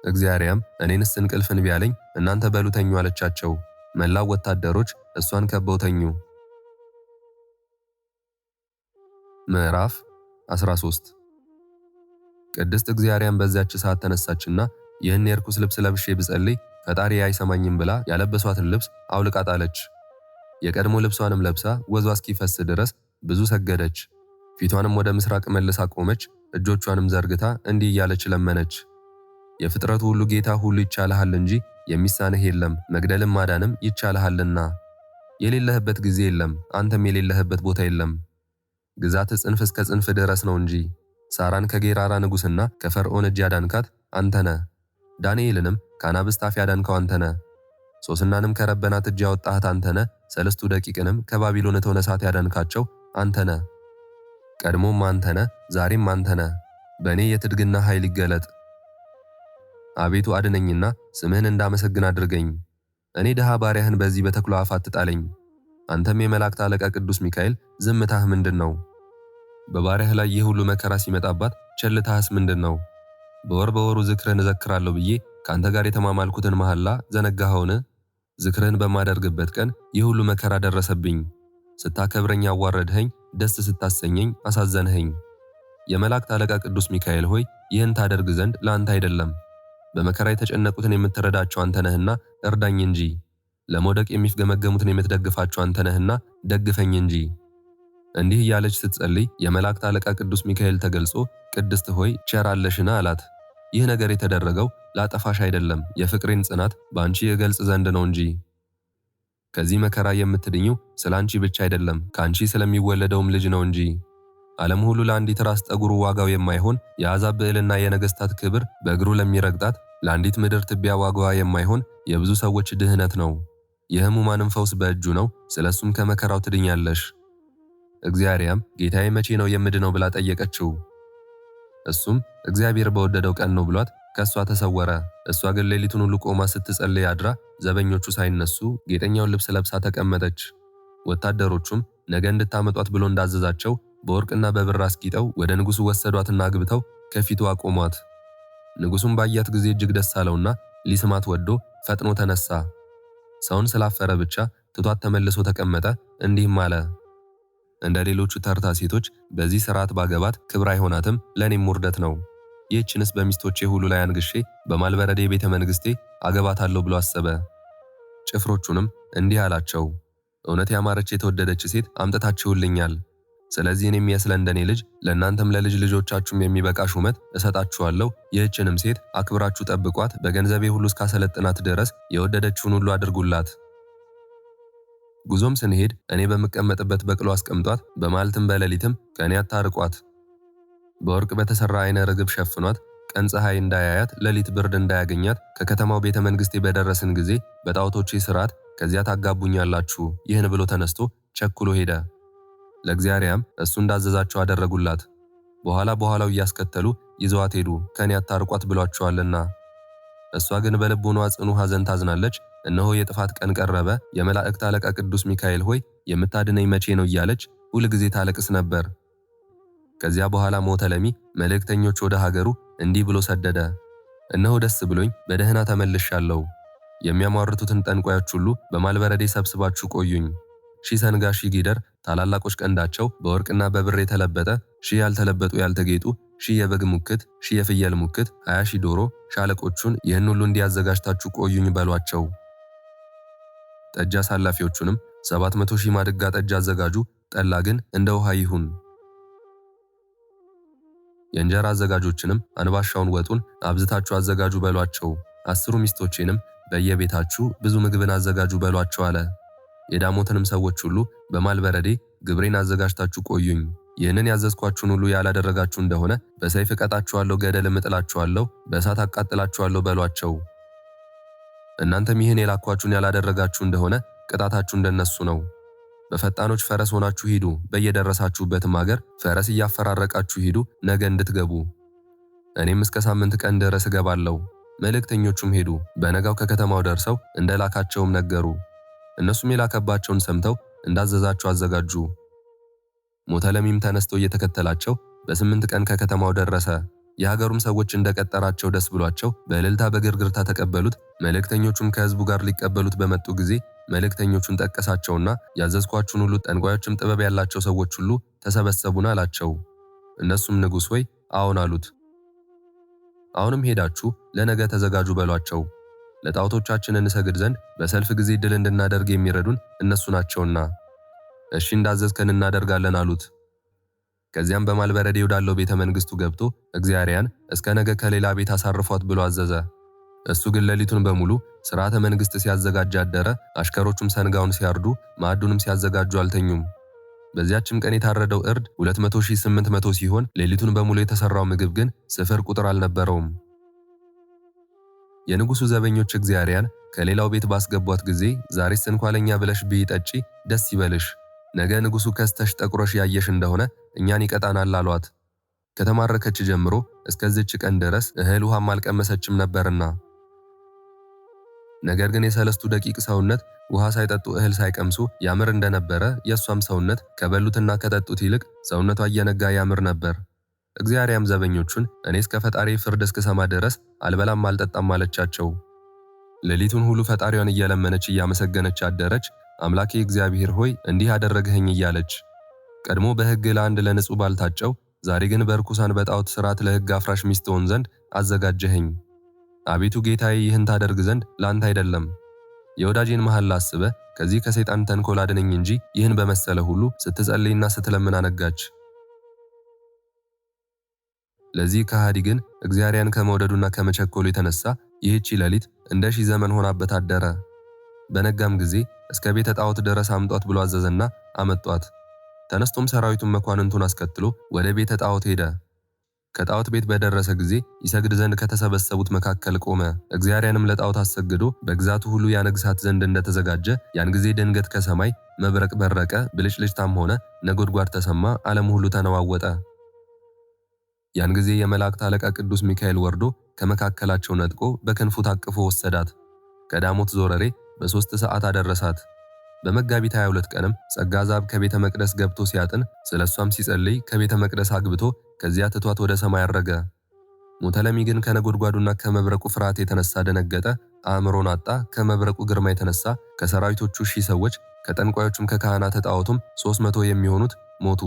እግዚአርያም እኔንስ እንቅልፍ እንቢ አለኝ፣ እናንተ በሉ ተኙ አለቻቸው። መላው ወታደሮች እሷን ከበው ተኙ። ምዕራፍ 13 ቅድስት እግዚአርያም በዚያች ሰዓት ተነሳችና ይህን የርኩስ ልብስ ለብሼ ብጸልይ ፈጣሪ አይሰማኝም ብላ ያለበሷትን ልብስ አውልቃ ጣለች። የቀድሞ ልብሷንም ለብሳ ወዟ እስኪፈስ ድረስ ብዙ ሰገደች። ፊቷንም ወደ ምስራቅ መልሳ ቆመች። እጆቿንም ዘርግታ እንዲህ እያለች ለመነች። የፍጥረቱ ሁሉ ጌታ ሁሉ ይቻልሃል እንጂ የሚሳንህ የለም፣ መግደልም ማዳንም ይቻልሃልና። የሌለህበት ጊዜ የለም፣ አንተም የሌለህበት ቦታ የለም። ግዛት ጽንፍ እስከ ጽንፍ ድረስ ነው እንጂ። ሳራን ከጌራራ ንጉሥና ከፈርዖን እጅ ያዳንካት አንተነ። ዳንኤልንም ከአናብስት አፍ ያዳንከው አንተነ። ሶስናንም ከረበናት እጅ ያወጣሃት አንተነ። ሰለስቱ ደቂቅንም ከባቢሎን እቶነ እሳት ያዳንካቸው አንተነ። ቀድሞም አንተነ፣ ዛሬም አንተነ። በእኔ የትድግና ኃይል ይገለጥ። አቤቱ አድነኝና ስምህን እንዳመሰግን አድርገኝ። እኔ ድሃ ባሪያህን በዚህ በተኩላ አፍ አትጣለኝ። አንተም የመላእክት አለቃ ቅዱስ ሚካኤል ዝምታህ ምንድን ነው? በባሪያህ ላይ ይህ ሁሉ መከራ ሲመጣባት ቸልታህስ ምንድን ነው? በወር በወሩ ዝክርህን እዘክራለሁ ብዬ ከአንተ ጋር የተማማልኩትን መሐላ ዘነጋኸውን? ዝክርህን በማደርግበት ቀን ይህ ሁሉ መከራ ደረሰብኝ። ስታከብረኝ አዋረድኸኝ፣ ደስ ስታሰኘኝ አሳዘንኸኝ። የመላእክት አለቃ ቅዱስ ሚካኤል ሆይ ይህን ታደርግ ዘንድ ለአንተ አይደለም፣ በመከራ የተጨነቁትን የምትረዳቸው አንተ ነህና እርዳኝ እንጂ። ለመውደቅ የሚፍገመገሙትን የምትደግፋቸው አንተ ነህና ደግፈኝ እንጂ። እንዲህ እያለች ስትጸልይ የመላእክት አለቃ ቅዱስ ሚካኤል ተገልጾ ቅድስት ሆይ ቸር አለሽና አላት። ይህ ነገር የተደረገው ላጠፋሽ አይደለም፣ የፍቅሬን ጽናት በአንቺ የገልጽ ዘንድ ነው እንጂ። ከዚህ መከራ የምትድኚው ስለ አንቺ ብቻ አይደለም፣ ከአንቺ ስለሚወለደውም ልጅ ነው እንጂ። ዓለም ሁሉ ለአንዲት ራስ ጠጉሩ ዋጋው የማይሆን የአሕዛብ ብዕልና የነገሥታት ክብር በእግሩ ለሚረግጣት ለአንዲት ምድር ትቢያ ዋጋዋ የማይሆን የብዙ ሰዎች ድህነት ነው። የሕሙማንም ፈውስ በእጁ ነው፣ ስለ እሱም ከመከራው ትድኛለሽ። እግዚአርያም ጌታዬ መቼ ነው የምድነው ብላ ጠየቀችው። እሱም እግዚአብሔር በወደደው ቀን ነው ብሏት ከእሷ ተሰወረ። እሷ ግን ሌሊቱን ሁሉ ቆማ ስትጸልይ አድራ ዘበኞቹ ሳይነሱ ጌጠኛውን ልብስ ለብሳ ተቀመጠች። ወታደሮቹም ነገ እንድታመጧት ብሎ እንዳዘዛቸው በወርቅና በብር አስጊጠው ወደ ንጉሡ ወሰዷትና አግብተው ከፊቱ አቆሟት። ንጉሡም ባያት ጊዜ እጅግ ደስ አለውና ሊስማት ወዶ ፈጥኖ ተነሳ። ሰውን ስላፈረ ብቻ ትቷት ተመልሶ ተቀመጠ። እንዲህም አለ፣ እንደ ሌሎቹ ተርታ ሴቶች በዚህ ሥርዓት ባገባት ክብር አይሆናትም፣ ለእኔም ውርደት ነው። ይህችንስ በሚስቶቼ ሁሉ ላይ አንግሼ በማልበረዴ ቤተ መንግሥቴ አገባታለሁ ብሎ አሰበ። ጭፍሮቹንም እንዲህ አላቸው፣ እውነት ያማረች የተወደደች ሴት አምጥታችሁልኛል። ስለዚህ እኔም የስለ እንደኔ ልጅ ለእናንተም ለልጅ ልጆቻችሁም የሚበቃ ሹመት እሰጣችኋለሁ። ይህችንም ሴት አክብራችሁ ጠብቋት፣ በገንዘቤ ሁሉ እስካሰለጥናት ድረስ የወደደችውን ሁሉ አድርጉላት። ጉዞም ስንሄድ እኔ በምቀመጥበት በቅሎ አስቀምጧት፣ በመዓልትም በሌሊትም ከእኔ አታርቋት። በወርቅ በተሠራ ዓይነ ርግብ ሸፍኗት፣ ቀን ፀሐይ እንዳያያት ሌሊት ብርድ እንዳያገኛት። ከከተማው ቤተ መንግሥቴ በደረስን ጊዜ በጣዖቶቼ ሥርዓት ከዚያ ታጋቡኛላችሁ። ይህን ብሎ ተነስቶ ቸኩሎ ሄደ። ለእግዚአርያም እሱ እንዳዘዛቸው አደረጉላት። በኋላው እያስከተሉ ይዘዋት ሄዱ፣ ከእኔ አታርቋት ብሏቸዋልና። እሷ ግን በልቦኗ ጽኑ ሐዘን ታዝናለች። እነሆ የጥፋት ቀን ቀረበ፣ የመላእክት አለቃ ቅዱስ ሚካኤል ሆይ የምታድነኝ መቼ ነው እያለች ሁል ጊዜ ታለቅስ ነበር። ከዚያ በኋላ ሞተለሚ መልእክተኞች ወደ ሀገሩ እንዲህ ብሎ ሰደደ፣ እነሆ ደስ ብሎኝ በደህና ተመልሻለሁ። የሚያሟርቱትን ጠንቋዮች ሁሉ በማልበረዴ ሰብስባችሁ ቆዩኝ። 1000 ሰንጋ 1000 ጊደር ታላላቆች ቀንዳቸው በወርቅና በብር የተለበጠ 1000 ያልተለበጡ ያልተጌጡ 1000 የበግ ሙክት 1000 የፍየል ሙክት 20,000 ዶሮ ሻለቆቹን ይህን ሁሉ እንዲያዘጋጅታችሁ ቆዩኝ በሏቸው። ጠጅ አሳላፊዎቹንም 700,000 ማድጋ ጠጅ አዘጋጁ፣ ጠላ ግን እንደ ውሃ ይሁን። የእንጀራ አዘጋጆችንም አንባሻውን ወጡን አብዝታችሁ አዘጋጁ በሏቸው። 10 ሚስቶቼንም በየቤታችሁ ብዙ ምግብን አዘጋጁ በሏቸው አለ። የዳሞትንም ሰዎች ሁሉ በማልበረዴ ግብሬን አዘጋጅታችሁ ቆዩኝ። ይህንን ያዘዝኳችሁን ሁሉ ያላደረጋችሁ እንደሆነ በሰይፍ እቀጣችኋለሁ፣ ገደልም እጥላችኋለሁ፣ በእሳት አቃጥላችኋለሁ በሏቸው። እናንተም ይህን የላኳችሁን ያላደረጋችሁ እንደሆነ ቅጣታችሁ እንደነሱ ነው። በፈጣኖች ፈረስ ሆናችሁ ሂዱ፣ በየደረሳችሁበትም አገር ፈረስ እያፈራረቃችሁ ሂዱ፣ ነገ እንድትገቡ። እኔም እስከ ሳምንት ቀን ድረስ እገባለሁ። መልእክተኞቹም ሄዱ። በነጋው ከከተማው ደርሰው እንደላካቸውም ነገሩ። እነሱም የላከባቸውን ሰምተው እንዳዘዛቸው አዘጋጁ። ሞተለሚም ተነስቶ እየተከተላቸው በ8 ቀን ከከተማው ደረሰ። የሀገሩም ሰዎች እንደቀጠራቸው ደስ ብሏቸው በእልልታ በግርግርታ ተቀበሉት። መልእክተኞቹም ከሕዝቡ ጋር ሊቀበሉት በመጡ ጊዜ መልእክተኞቹን ጠቀሳቸውና ያዘዝኳችሁን ሁሉ ጠንቋዮችም ጥበብ ያላቸው ሰዎች ሁሉ ተሰበሰቡን አላቸው። እነሱም ንጉሥ ሆይ አዎን አሉት። አሁንም ሄዳችሁ ለነገ ተዘጋጁ በሏቸው። ለጣዖቶቻችን እንሰግድ ዘንድ በሰልፍ ጊዜ ድል እንድናደርግ የሚረዱን እነሱ ናቸውና። እሺ እንዳዘዝከን እናደርጋለን አሉት። ከዚያም በማልበረዴ ወዳለው ቤተ መንግስቱ ገብቶ እግዚአርያን እስከ ነገ ከሌላ ቤት አሳርፏት ብሎ አዘዘ። እሱ ግን ሌሊቱን በሙሉ ሥርዓተ መንግስት ሲያዘጋጅ አደረ። አሽከሮቹም ሰንጋውን ሲያርዱ ማዕዱንም ሲያዘጋጁ አልተኙም። በዚያችም ቀን የታረደው እርድ 200,800 ሲሆን ሌሊቱን በሙሉ የተሰራው ምግብ ግን ስፍር ቁጥር አልነበረውም። የንጉሱ ዘበኞች እግዚአርያን ከሌላው ቤት ባስገቧት ጊዜ ዛሬስ እንኳ ለኛ ብለሽ ብይ ጠጪ ደስ ይበልሽ፣ ነገ ንጉሱ ከስተሽ ጠቁረሽ ያየሽ እንደሆነ እኛን ይቀጣናል አሏት። ከተማረከች ጀምሮ እስከዚች ቀን ድረስ እህል ውሃም አልቀመሰችም ነበርና። ነገር ግን የሰለስቱ ደቂቅ ሰውነት ውሃ ሳይጠጡ እህል ሳይቀምሱ ያምር እንደነበረ የእሷም ሰውነት ከበሉትና ከጠጡት ይልቅ ሰውነቷ እየነጋ ያምር ነበር። እግዚአርያም ዘበኞቹን እኔ እስከ ፈጣሪ ፍርድ እስክሰማ ድረስ አልበላም አልጠጣም አለቻቸው። ሌሊቱን ሁሉ ፈጣሪዋን እየለመነች እያመሰገነች አደረች። አምላኬ እግዚአብሔር ሆይ እንዲህ አደረግኸኝ እያለች። ቀድሞ በሕግ ለአንድ ለንጹሕ ባል ታጨው፣ ዛሬ ግን በርኩሳን በጣዖት ሥርዓት ለሕግ አፍራሽ ሚስት ትሆን ዘንድ አዘጋጀኸኝ። አቤቱ ጌታዬ ይህን ታደርግ ዘንድ ላንተ አይደለም። የወዳጄን መሐላ አስበህ ከዚህ ከሰይጣን ተንኮል አድነኝ እንጂ ይህን በመሰለ ሁሉ ስትጸልይና ስትለምን አነጋች። ለዚህ ከሃዲ ግን እግዚአርያን ከመውደዱና ከመቸኮሉ የተነሳ ይህች ሌሊት እንደ ሺህ ዘመን ሆናበት አደረ። በነጋም ጊዜ እስከ ቤተ ጣዖት ድረስ አምጧት ብሎ አዘዘና አመጧት። ተነስቶም ሰራዊቱን መኳንንቱን አስከትሎ ወደ ቤተ ጣዖት ሄደ። ከጣዖት ቤት በደረሰ ጊዜ ይሰግድ ዘንድ ከተሰበሰቡት መካከል ቆመ። እግዚአርያንም ለጣዖት አሰግዶ በግዛቱ ሁሉ ያነግሳት ዘንድ እንደተዘጋጀ ያን ጊዜ ድንገት ከሰማይ መብረቅ በረቀ፣ ብልጭልጭታም ሆነ፣ ነጎድጓድ ተሰማ፣ ዓለም ሁሉ ተነዋወጠ። ያን ጊዜ የመላእክት አለቃ ቅዱስ ሚካኤል ወርዶ ከመካከላቸው ነጥቆ በክንፉ ታቅፎ ወሰዳት። ከዳሞት ዞረሬ በ3 ሰዓት አደረሳት። በመጋቢት 22 ቀንም ጸጋ ዛብ ከቤተ መቅደስ ገብቶ ሲያጥን ስለሷም ሲጸልይ ከቤተ መቅደስ አግብቶ ከዚያ ትቷት ወደ ሰማይ አረገ። ሞተለሚ ግን ከነጎድጓዱና ከመብረቁ ፍርሃት የተነሳ ደነገጠ፣ አእምሮን አጣ። ከመብረቁ ግርማ የተነሳ ከሰራዊቶቹ 1000 ሰዎች ከጠንቋዮቹም ከካህናተ ጣዖቱም 300 የሚሆኑት ሞቱ።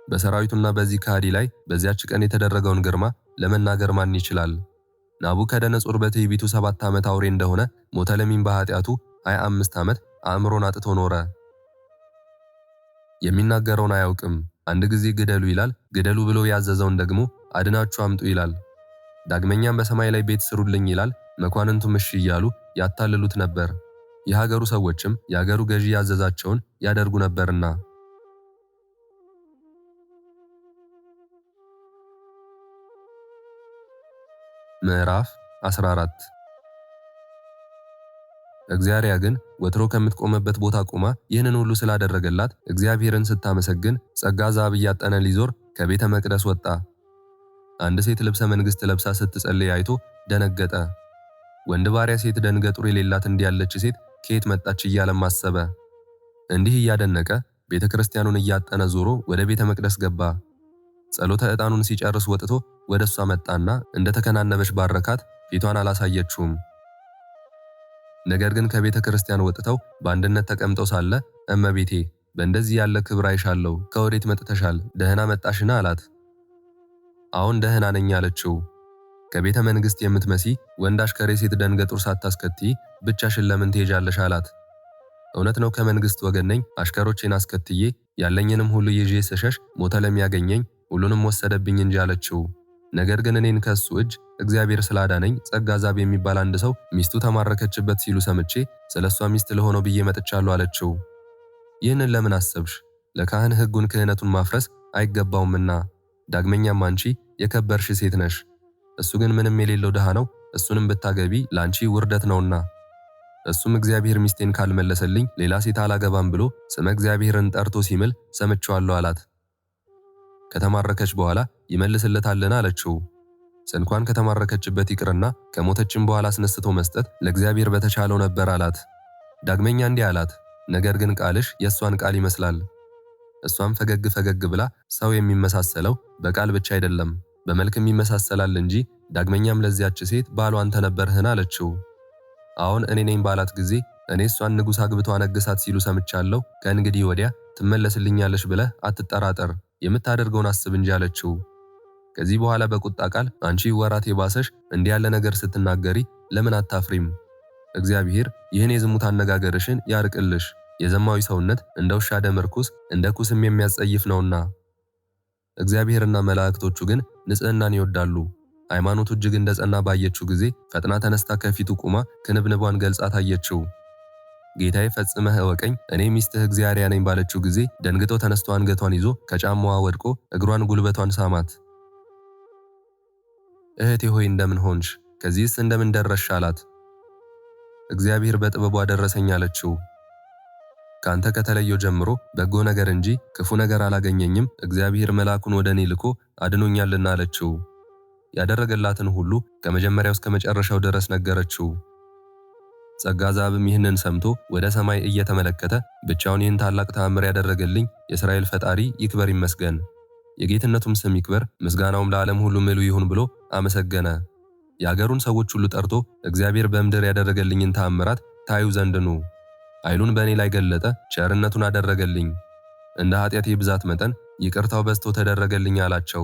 በሰራዊቱና በዚህ ከሃዲ ላይ በዚያች ቀን የተደረገውን ግርማ ለመናገር ማን ይችላል? ናቡከደነጾር በትዕቢቱ 7 ዓመት አውሬ እንደሆነ ሞተለሚም በኃጢአቱ 25 ዓመት አእምሮን አጥቶ ኖረ። የሚናገረውን አያውቅም። አንድ ጊዜ ግደሉ ይላል፣ ግደሉ ብሎ ያዘዘውን ደግሞ አድናችሁ አምጡ ይላል። ዳግመኛም በሰማይ ላይ ቤት ስሩልኝ ይላል። መኳንንቱም እሺ እያሉ ያታልሉት ነበር። የሀገሩ ሰዎችም የሀገሩ ገዢ ያዘዛቸውን ያደርጉ ነበርና። ምዕራፍ 14 እግዚአርያ ግን ወትሮ ከምትቆመበት ቦታ ቆማ ይህንን ሁሉ ስላደረገላት እግዚአብሔርን ስታመሰግን ጸጋ ዛብ እያጠነ ሊዞር ከቤተ መቅደስ ወጣ። አንድ ሴት ልብሰ መንግስት ለብሳ ስትጸልይ አይቶ ደነገጠ። ወንድ ባሪያ ሴት ደንገጡር የሌላት እንዲያለች ሴት ከየት መጣች እያለም አሰበ። እንዲህ እያደነቀ ቤተ ክርስቲያኑን እያጠነ ዞሮ ወደ ቤተ መቅደስ ገባ። ጸሎተ ዕጣኑን ሲጨርስ ወጥቶ ወደ እሷ መጣና እንደተከናነበች ባረካት። ፊቷን አላሳየችውም። ነገር ግን ከቤተ ክርስቲያን ወጥተው በአንድነት ተቀምጠው ሳለ እመቤቴ በእንደዚህ ያለ ክብር አይሻለሁ፣ ከወዴት መጥተሻል? ደህና መጣሽና አላት። አሁን ደህና ነኝ አለችው። ከቤተ መንግስት የምትመሲ ወንድ አሽከሬ ሴት ደንገጡር ሳታስከትይ ብቻሽን ለምን ትሄጃለሽ? አላት። እውነት ነው ከመንግስት ወገን ነኝ። አሽከሮቼን አስከትዬ ያለኝንም ሁሉ ይዤ ስሸሽ ሞተለሚ ያገኘኝ ሁሉንም ወሰደብኝ እንጂ አለችው። ነገር ግን እኔን ከሱ እጅ እግዚአብሔር ስላዳነኝ ጸጋ ዛብ የሚባል አንድ ሰው ሚስቱ ተማረከችበት ሲሉ ሰምቼ ስለሷ ሚስት ለሆነው ብዬ መጥቻለሁ አለችው። ይህንን ለምን አሰብሽ? ለካህን ሕጉን ክህነቱን ማፍረስ አይገባውምና። ዳግመኛም አንቺ የከበርሽ ሴት ነሽ፣ እሱ ግን ምንም የሌለው ድሃ ነው። እሱንም ብታገቢ ላንቺ ውርደት ነውና። እሱም እግዚአብሔር ሚስቴን ካልመለሰልኝ ሌላ ሴት አላገባም ብሎ ስመ እግዚአብሔርን ጠርቶ ሲምል ሰምቼዋለሁ አላት። ከተማረከች በኋላ ይመልስለታልን አለችው። እንኳን ከተማረከችበት ይቅርና ከሞተችም በኋላ አስነስቶ መስጠት ለእግዚአብሔር በተቻለው ነበር አላት። ዳግመኛ እንዲህ አላት፣ ነገር ግን ቃልሽ የእሷን ቃል ይመስላል። እሷም ፈገግ ፈገግ ብላ ሰው የሚመሳሰለው በቃል ብቻ አይደለም በመልክም ይመሳሰላል እንጂ፣ ዳግመኛም ለዚያች ሴት ባሏ አንተ ነበርህን አለችው። አሁን እኔ ነኝ ባላት ጊዜ እኔ እሷን ንጉሥ አግብቶ አነግሳት ሲሉ ሰምቻለሁ፣ ከእንግዲህ ወዲያ ትመለስልኛለሽ ብለህ አትጠራጠር፣ የምታደርገውን አስብ እንጂ አለችው። ከዚህ በኋላ በቁጣ ቃል አንቺ ወራት የባሰሽ እንዲህ ያለ ነገር ስትናገሪ ለምን አታፍሪም? እግዚአብሔር ይህን የዝሙት አነጋገርሽን ያርቅልሽ፣ የዘማዊ ሰውነት እንደ ውሻ ደም ርኩስ እንደ ኩስም የሚያስጸይፍ ነውና። እግዚአብሔርና መላእክቶቹ ግን ንጽሕናን ይወዳሉ። ሃይማኖቱ እጅግ እንደ ጸና ባየችው ጊዜ ፈጥና ተነስታ ከፊቱ ቁማ ክንብንቧን ገልጻ ታየችው። ጌታዬ ፈጽመህ እወቀኝ፣ እኔ ሚስትህ እግዚአርያ ነኝ ባለችው ጊዜ ደንግጦ ተነስቶ አንገቷን ይዞ ከጫማዋ ወድቆ እግሯን ጉልበቷን ሳማት። እህቴ ሆይ እንደምን ሆንሽ? ከዚህስ እንደምን ደረስሽ አላት። እግዚአብሔር በጥበቡ አደረሰኝ አለችው። ካንተ ከተለየው ጀምሮ በጎ ነገር እንጂ ክፉ ነገር አላገኘኝም፣ እግዚአብሔር መልአኩን ወደ እኔ ልኮ አድኖኛልና አለችው። ያደረገላትን ሁሉ ከመጀመሪያው እስከ መጨረሻው ድረስ ነገረችው። ጸጋ ዘአብም ይህንን ሰምቶ ወደ ሰማይ እየተመለከተ ብቻውን ይህን ታላቅ ተአምር ያደረገልኝ የእስራኤል ፈጣሪ ይክበር ይመስገን፣ የጌትነቱም ስም ይክበር፣ ምስጋናውም ለዓለም ሁሉ ምሉ ይሁን ብሎ አመሰገነ። የአገሩን ሰዎች ሁሉ ጠርቶ እግዚአብሔር በምድር ያደረገልኝን ተአምራት ታዩ ዘንድ ኑ፣ ኃይሉን በእኔ ላይ ገለጠ፣ ቸርነቱን አደረገልኝ፣ እንደ ኃጢአቴ ብዛት መጠን ይቅርታው በዝቶ ተደረገልኝ አላቸው።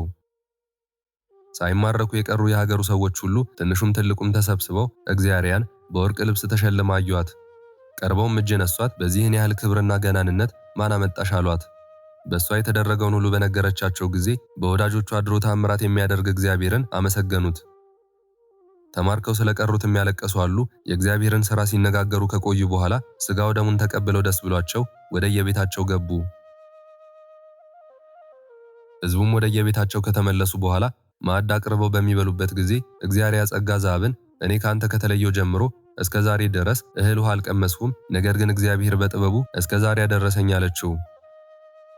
ሳይማረኩ የቀሩ የሀገሩ ሰዎች ሁሉ ትንሹም ትልቁም ተሰብስበው እግዚአርያን በወርቅ ልብስ ተሸልማ አዩአት። ቀርበውም እጅ ነሷት፣ በዚህን ያህል ክብርና ገናንነት ማን አመጣሽ አሏት። በእሷ የተደረገውን ሁሉ በነገረቻቸው ጊዜ በወዳጆቹ አድሮ ተአምራት የሚያደርግ እግዚአብሔርን አመሰገኑት። ተማርከው ስለቀሩት የሚያለቀሱ አሉ። የእግዚአብሔርን ሥራ ሲነጋገሩ ከቆዩ በኋላ ሥጋው ደሙን ተቀብለው ደስ ብሏቸው ወደ የቤታቸው ገቡ። ሕዝቡም ወደ የቤታቸው ከተመለሱ በኋላ ማዕድ አቅርበው በሚበሉበት ጊዜ እግዚአርያ ጸጋ ዘአብን እኔ ካንተ ከተለየው ጀምሮ እስከ ዛሬ ድረስ እህል ውሃ አልቀመስኩም፣ ነገር ግን እግዚአብሔር በጥበቡ እስከ ዛሬ ያደረሰኝ አለችው።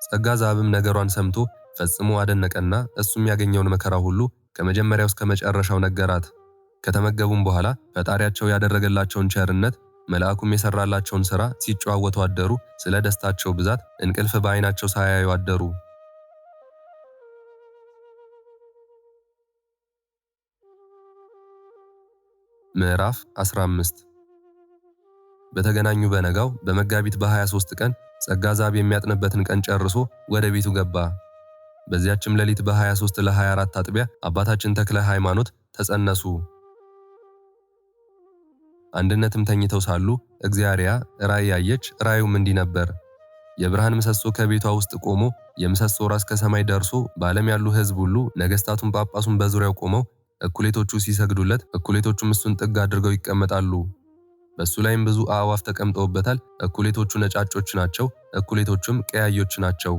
ጸጋ ዘአብም ነገሯን ሰምቶ ፈጽሞ አደነቀና እሱም ያገኘውን መከራ ሁሉ ከመጀመሪያው እስከ መጨረሻው ነገራት። ከተመገቡም በኋላ ፈጣሪያቸው ያደረገላቸውን ቸርነት መልአኩም የሰራላቸውን ሥራ ሲጨዋወቱ አደሩ። ስለ ደስታቸው ብዛት እንቅልፍ በዓይናቸው ሳያዩ አደሩ። ምዕራፍ 15 በተገናኙ በነጋው በመጋቢት በ23 ቀን ጸጋ ዘአብ የሚያጥንበትን ቀን ጨርሶ ወደ ቤቱ ገባ። በዚያችም ሌሊት በ23 ለ24 አጥቢያ አባታችን ተክለ ሃይማኖት ተጸነሱ። አንድነትም ተኝተው ሳሉ እግዚአርያ ራእይ ያየች። ራእዩም እንዲህ ነበር። የብርሃን ምሰሶ ከቤቷ ውስጥ ቆሞ የምሰሶ ራስ ከሰማይ ደርሶ በዓለም ያሉ ሕዝብ ሁሉ ነገሥታቱን ጳጳሱን በዙሪያው ቆመው እኩሌቶቹ ሲሰግዱለት እኩሌቶቹም እሱን ጥግ አድርገው ይቀመጣሉ። በሱ ላይም ብዙ አእዋፍ ተቀምጠውበታል። እኩሌቶቹ ነጫጮች ናቸው፣ እኩሌቶቹም ቀያዮች ናቸው።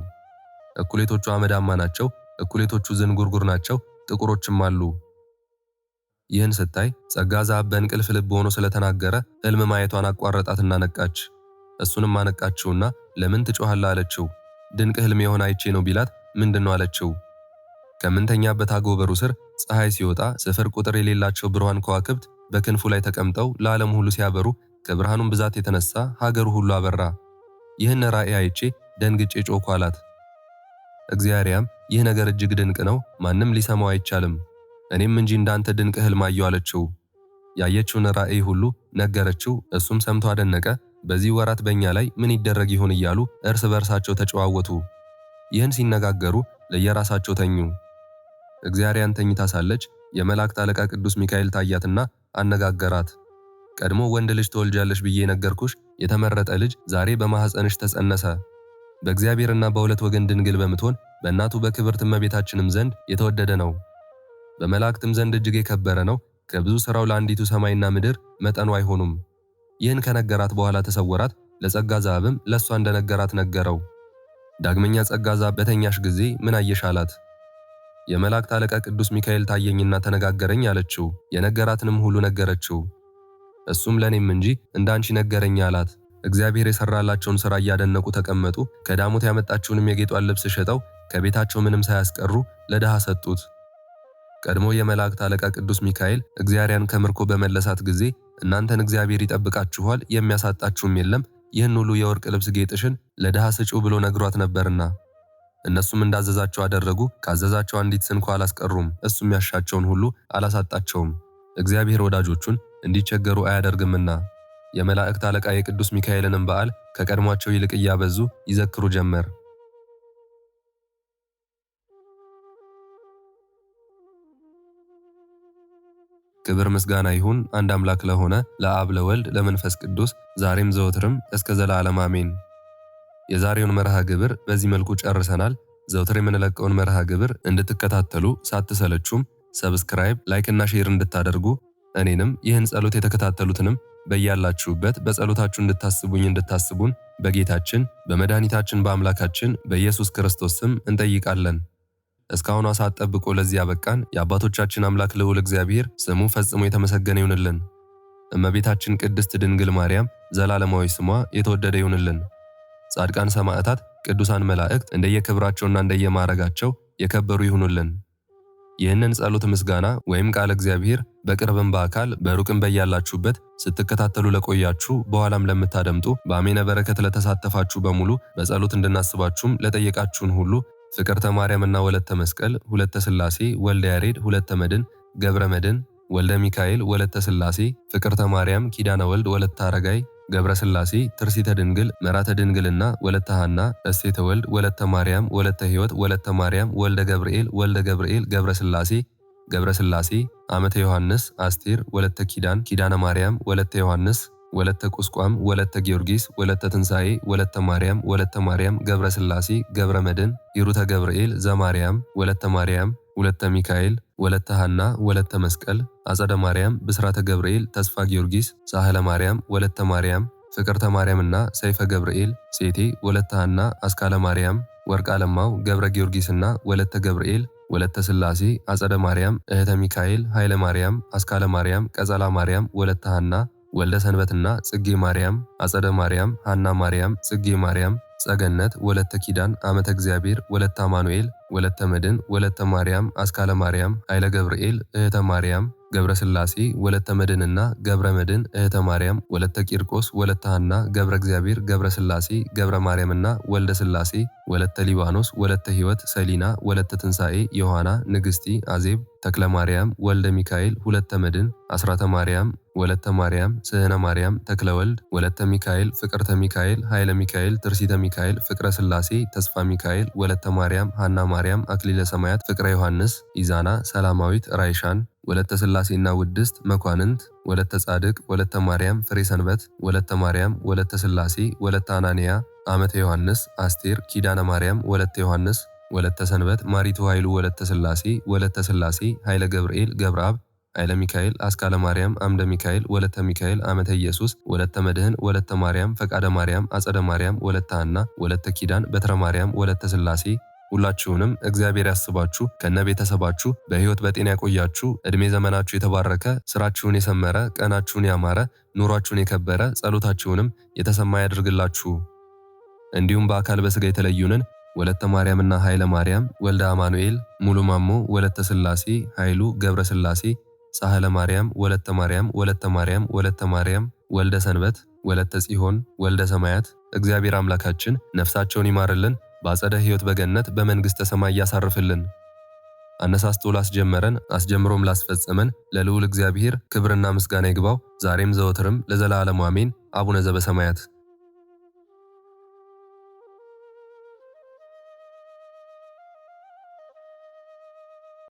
እኩሌቶቹ አመዳማ ናቸው፣ እኩሌቶቹ ዝንጉርጉር ናቸው፣ ጥቁሮችም አሉ። ይህን ስታይ ጸጋ ዘአብ በእንቅልፍ ልብ ሆኖ ስለተናገረ ሕልም ማየቷን አቋረጣትና ነቃች። እሱንም አነቃችውና ለምን ትጮኻለህ አለችው። ድንቅ ሕልም የሆነ አይቼ ነው ቢላት ምንድነው አለችው። ከምንተኛበት አጎበሩ ስር ፀሐይ ሲወጣ ስፍር ቁጥር የሌላቸው ብሩሃን ከዋክብት በክንፉ ላይ ተቀምጠው ለዓለም ሁሉ ሲያበሩ ከብርሃኑም ብዛት የተነሳ ሀገሩ ሁሉ አበራ። ይህን ራእይ አይቼ ደንግጬ ጮኽኩ አላት። እግዚአርያም ይህ ነገር እጅግ ድንቅ ነው፣ ማንም ሊሰማው አይቻልም፣ እኔም እንጂ እንዳንተ ድንቅ ሕልም አየሁ አለችው። ያየችውን ራእይ ሁሉ ነገረችው። እሱም ሰምቶ አደነቀ። በዚህ ወራት በእኛ ላይ ምን ይደረግ ይሆን እያሉ እርስ በርሳቸው ተጨዋወቱ። ይህን ሲነጋገሩ ለየራሳቸው ተኙ። እግዚአርያን ተኝታ ሳለች የመላእክት አለቃ ቅዱስ ሚካኤል ታያትና አነጋገራት። ቀድሞ ወንድ ልጅ ትወልጃለሽ ብዬ ነገርኩሽ፣ የተመረጠ ልጅ ዛሬ በማኅፀንሽ ተጸነሰ። በእግዚአብሔርና በሁለት ወገን ድንግል በምትሆን በእናቱ በክብርት እመቤታችንም ዘንድ የተወደደ ነው። በመላእክትም ዘንድ እጅግ የከበረ ነው። ከብዙ ሥራው ለአንዲቱ ሰማይና ምድር መጠኑ አይሆኑም። ይህን ከነገራት በኋላ ተሰወራት። ለጸጋ ዘአብም ለእሷ እንደነገራት ነገረው። ዳግመኛ ጸጋ ዘአብ በተኛሽ ጊዜ ምን አየሽ አላት። የመላእክት አለቃ ቅዱስ ሚካኤል ታየኝና ተነጋገረኝ አለችው። የነገራትንም ሁሉ ነገረችው። እሱም ለኔም እንጂ እንዳንቺ ነገረኝ አላት። እግዚአብሔር የሰራላቸውን ሥራ እያደነቁ ተቀመጡ። ከዳሞት ያመጣችውንም የጌጧን ልብስ ሸጠው ከቤታቸው ምንም ሳያስቀሩ ለድሃ ሰጡት። ቀድሞ የመላእክት አለቃ ቅዱስ ሚካኤል እግዚአርያን ከምርኮ በመለሳት ጊዜ እናንተን እግዚአብሔር ይጠብቃችኋል፣ የሚያሳጣችሁም የለም፣ ይህን ሁሉ የወርቅ ልብስ ጌጥሽን ለድሃ ስጪው ብሎ ነግሯት ነበርና። እነሱም እንዳዘዛቸው አደረጉ። ካዘዛቸው አንዲት ስንኳ አላስቀሩም። እሱም ያሻቸውን ሁሉ አላሳጣቸውም። እግዚአብሔር ወዳጆቹን እንዲቸገሩ አያደርግምና። የመላእክት አለቃ የቅዱስ ሚካኤልንም በዓል ከቀድሟቸው ይልቅ እያበዙ ይዘክሩ ጀመር። ክብር ምስጋና ይሁን አንድ አምላክ ለሆነ ለአብ ለወልድ ለመንፈስ ቅዱስ ዛሬም ዘወትርም እስከ ዘላለም አሜን። የዛሬውን መርሃ ግብር በዚህ መልኩ ጨርሰናል። ዘወትር የምንለቀውን መርሃ ግብር እንድትከታተሉ ሳትሰለቹም ሰብስክራይብ፣ ላይክ እና ሼር እንድታደርጉ እኔንም ይህን ጸሎት የተከታተሉትንም በያላችሁበት በጸሎታችሁ እንድታስቡን በጌታችን በመድኃኒታችን በአምላካችን በኢየሱስ ክርስቶስ ስም እንጠይቃለን። እስካሁኗ ሰዓት ጠብቆ ለዚህ ያበቃን የአባቶቻችን አምላክ ልዑል እግዚአብሔር ስሙ ፈጽሞ የተመሰገነ ይሁንልን። እመቤታችን ቅድስት ድንግል ማርያም ዘላለማዊ ስሟ የተወደደ ይሁንልን። ጻድቃን ሰማዕታት፣ ቅዱሳን መላእክት እንደየክብራቸውና እንደየማዕረጋቸው የከበሩ ይሁኑልን። ይህንን ጸሎት ምስጋና ወይም ቃል እግዚአብሔር በቅርብም በአካል በሩቅም በያላችሁበት ስትከታተሉ ለቆያችሁ በኋላም ለምታደምጡ በአሜነ በረከት ለተሳተፋችሁ በሙሉ በጸሎት እንድናስባችሁም ለጠየቃችሁን ሁሉ ፍቅርተ ማርያምና ወለተ መስቀል ሁለተ ሥላሴ ወልደ ያሬድ ሁለተ መድን ገብረ መድን ወልደ ሚካኤል ወለተ ሥላሴ ፍቅርተ ማርያም ኪዳነ ወልድ ወለተ አረጋይ ገብረ ሥላሴ ትርሲተ ድንግል መራተ ድንግልና ወለተ ሐና እሴተ ወልድ ወለተ ማርያም ወለተ ሕይወት ወለተ ማርያም ወልደ ገብርኤል ገብረ ሥላሴ አመተ ዮሐንስ አስቴር ወለተ ኪዳነ ማርያም ወለተ ዮሐንስ ወለተ ቁስቋም ወለተ ጊዮርጊስ ወለተ ትንሣኤ ወለተ ማርያም ገብረ ሥላሴ ገብረ መድን ሂሩተ ገብርኤል ዘማርያም ወለተ ማርያም ወለተ ሚካኤል ወለተ ሐና ወለተ መስቀል አጸደ ማርያም ብስራተ ገብርኤል ተስፋ ጊዮርጊስ ሳህለ ማርያም ወለተ ማርያም ፍቅርተ ማርያምና ሰይፈ ገብርኤል ሴቴ ወለተ ሐና አስካለ ማርያም ወርቅ አለማው ገብረ ጊዮርጊስና ወለተ ገብርኤል ወለተ ሥላሴ አጸደ ማርያም እህተ ሚካኤል ኃይለ ማርያም አስካለ ማርያም ቀጸላ ማርያም ወለተ ሐና ወልደ ሰንበትና ጽጌ ማርያም አጸደ ማርያም ሐና ማርያም ጽጌ ማርያም ጸገነት ወለተ ኪዳን አመተ እግዚአብሔር ወለተ አማኑኤል ወለተ መድን ወለተ ማርያም አስካለ ማርያም ኃይለ ገብርኤል እህተ ማርያም ገብረ ሥላሴ ወለተ መድንና ገብረ መድን እህተ ማርያም ወለተ ቂርቆስ ወለተ ሐና ገብረ እግዚአብሔር ገብረ ሥላሴ ገብረ ማርያምና ወልደ ሥላሴ ወለተ ሊባኖስ ወለተ ሕይወት ሰሊና ወለተ ትንሣኤ ዮሐና ንግሥቲ አዜብ ተክለ ማርያም ወልደ ሚካኤል ሁለተ መድን አስራተ ማርያም ወለተ ማርያም ስህነ ማርያም ተክለ ወልድ ወለተ ሚካኤል ፍቅርተ ሚካኤል ኃይለ ሚካኤል ትርሲተ ሚካኤል ፍቅረ ሥላሴ ተስፋ ሚካኤል ወለተ ማርያም ሐና ማርያም አክሊለ ሰማያት ፍቅረ ዮሐንስ ኢዛና ሰላማዊት ራይሻን ወለተ ሥላሴና ውድስት መኳንንት ወለተ ጻድቅ ወለተ ማርያም ፍሬ ሰንበት ወለተ ማርያም ወለተ ሥላሴ ወለተ አናንያ አመተ ዮሐንስ አስቴር ኪዳነ ማርያም ወለተ ዮሐንስ ወለተ ሰንበት ማሪቱ ኃይሉ ወለተ ሥላሴ ኃይለ ገብርኤል ገብረአብ ኃይለ ሚካኤል አስካለ ማርያም አምደ ሚካኤል ወለተ ሚካኤል አመተ ኢየሱስ ወለተ መድህን ወለተ ማርያም ፈቃደ ማርያም አጸደ ማርያም ወለተ ሐና ወለተ ኪዳን በትረ ማርያም ወለተ ሥላሴ ሁላችሁንም እግዚአብሔር ያስባችሁ ከነ ቤተሰባችሁ በሕይወት በጤና ያቆያችሁ። ዕድሜ ዘመናችሁ የተባረከ ስራችሁን የሰመረ ቀናችሁን ያማረ ኑሯችሁን የከበረ ጸሎታችሁንም የተሰማ ያድርግላችሁ። እንዲሁም በአካል በሥጋ የተለዩንን ወለተ ማርያምና ኃይለ ማርያም ወልደ አማኑኤል ሙሉ ማሞ ወለተ ሥላሴ ኃይሉ ገብረ ሥላሴ ሳህለ ማርያም ወለተ ማርያም ወልደ ሰንበት ወለተ ጽዮን ወልደ ሰማያት እግዚአብሔር አምላካችን ነፍሳቸውን ይማርልን፣ በአጸደ ሕይወት በገነት በመንግሥተ ሰማይ ያሳርፍልን። አነሳስቶ ላስጀመረን አስጀምሮም ላስፈጸመን ለልዑል እግዚአብሔር ክብርና ምስጋና ይግባው ዛሬም ዘወትርም ለዘላለሙ አሜን። አቡነ ዘበሰማያት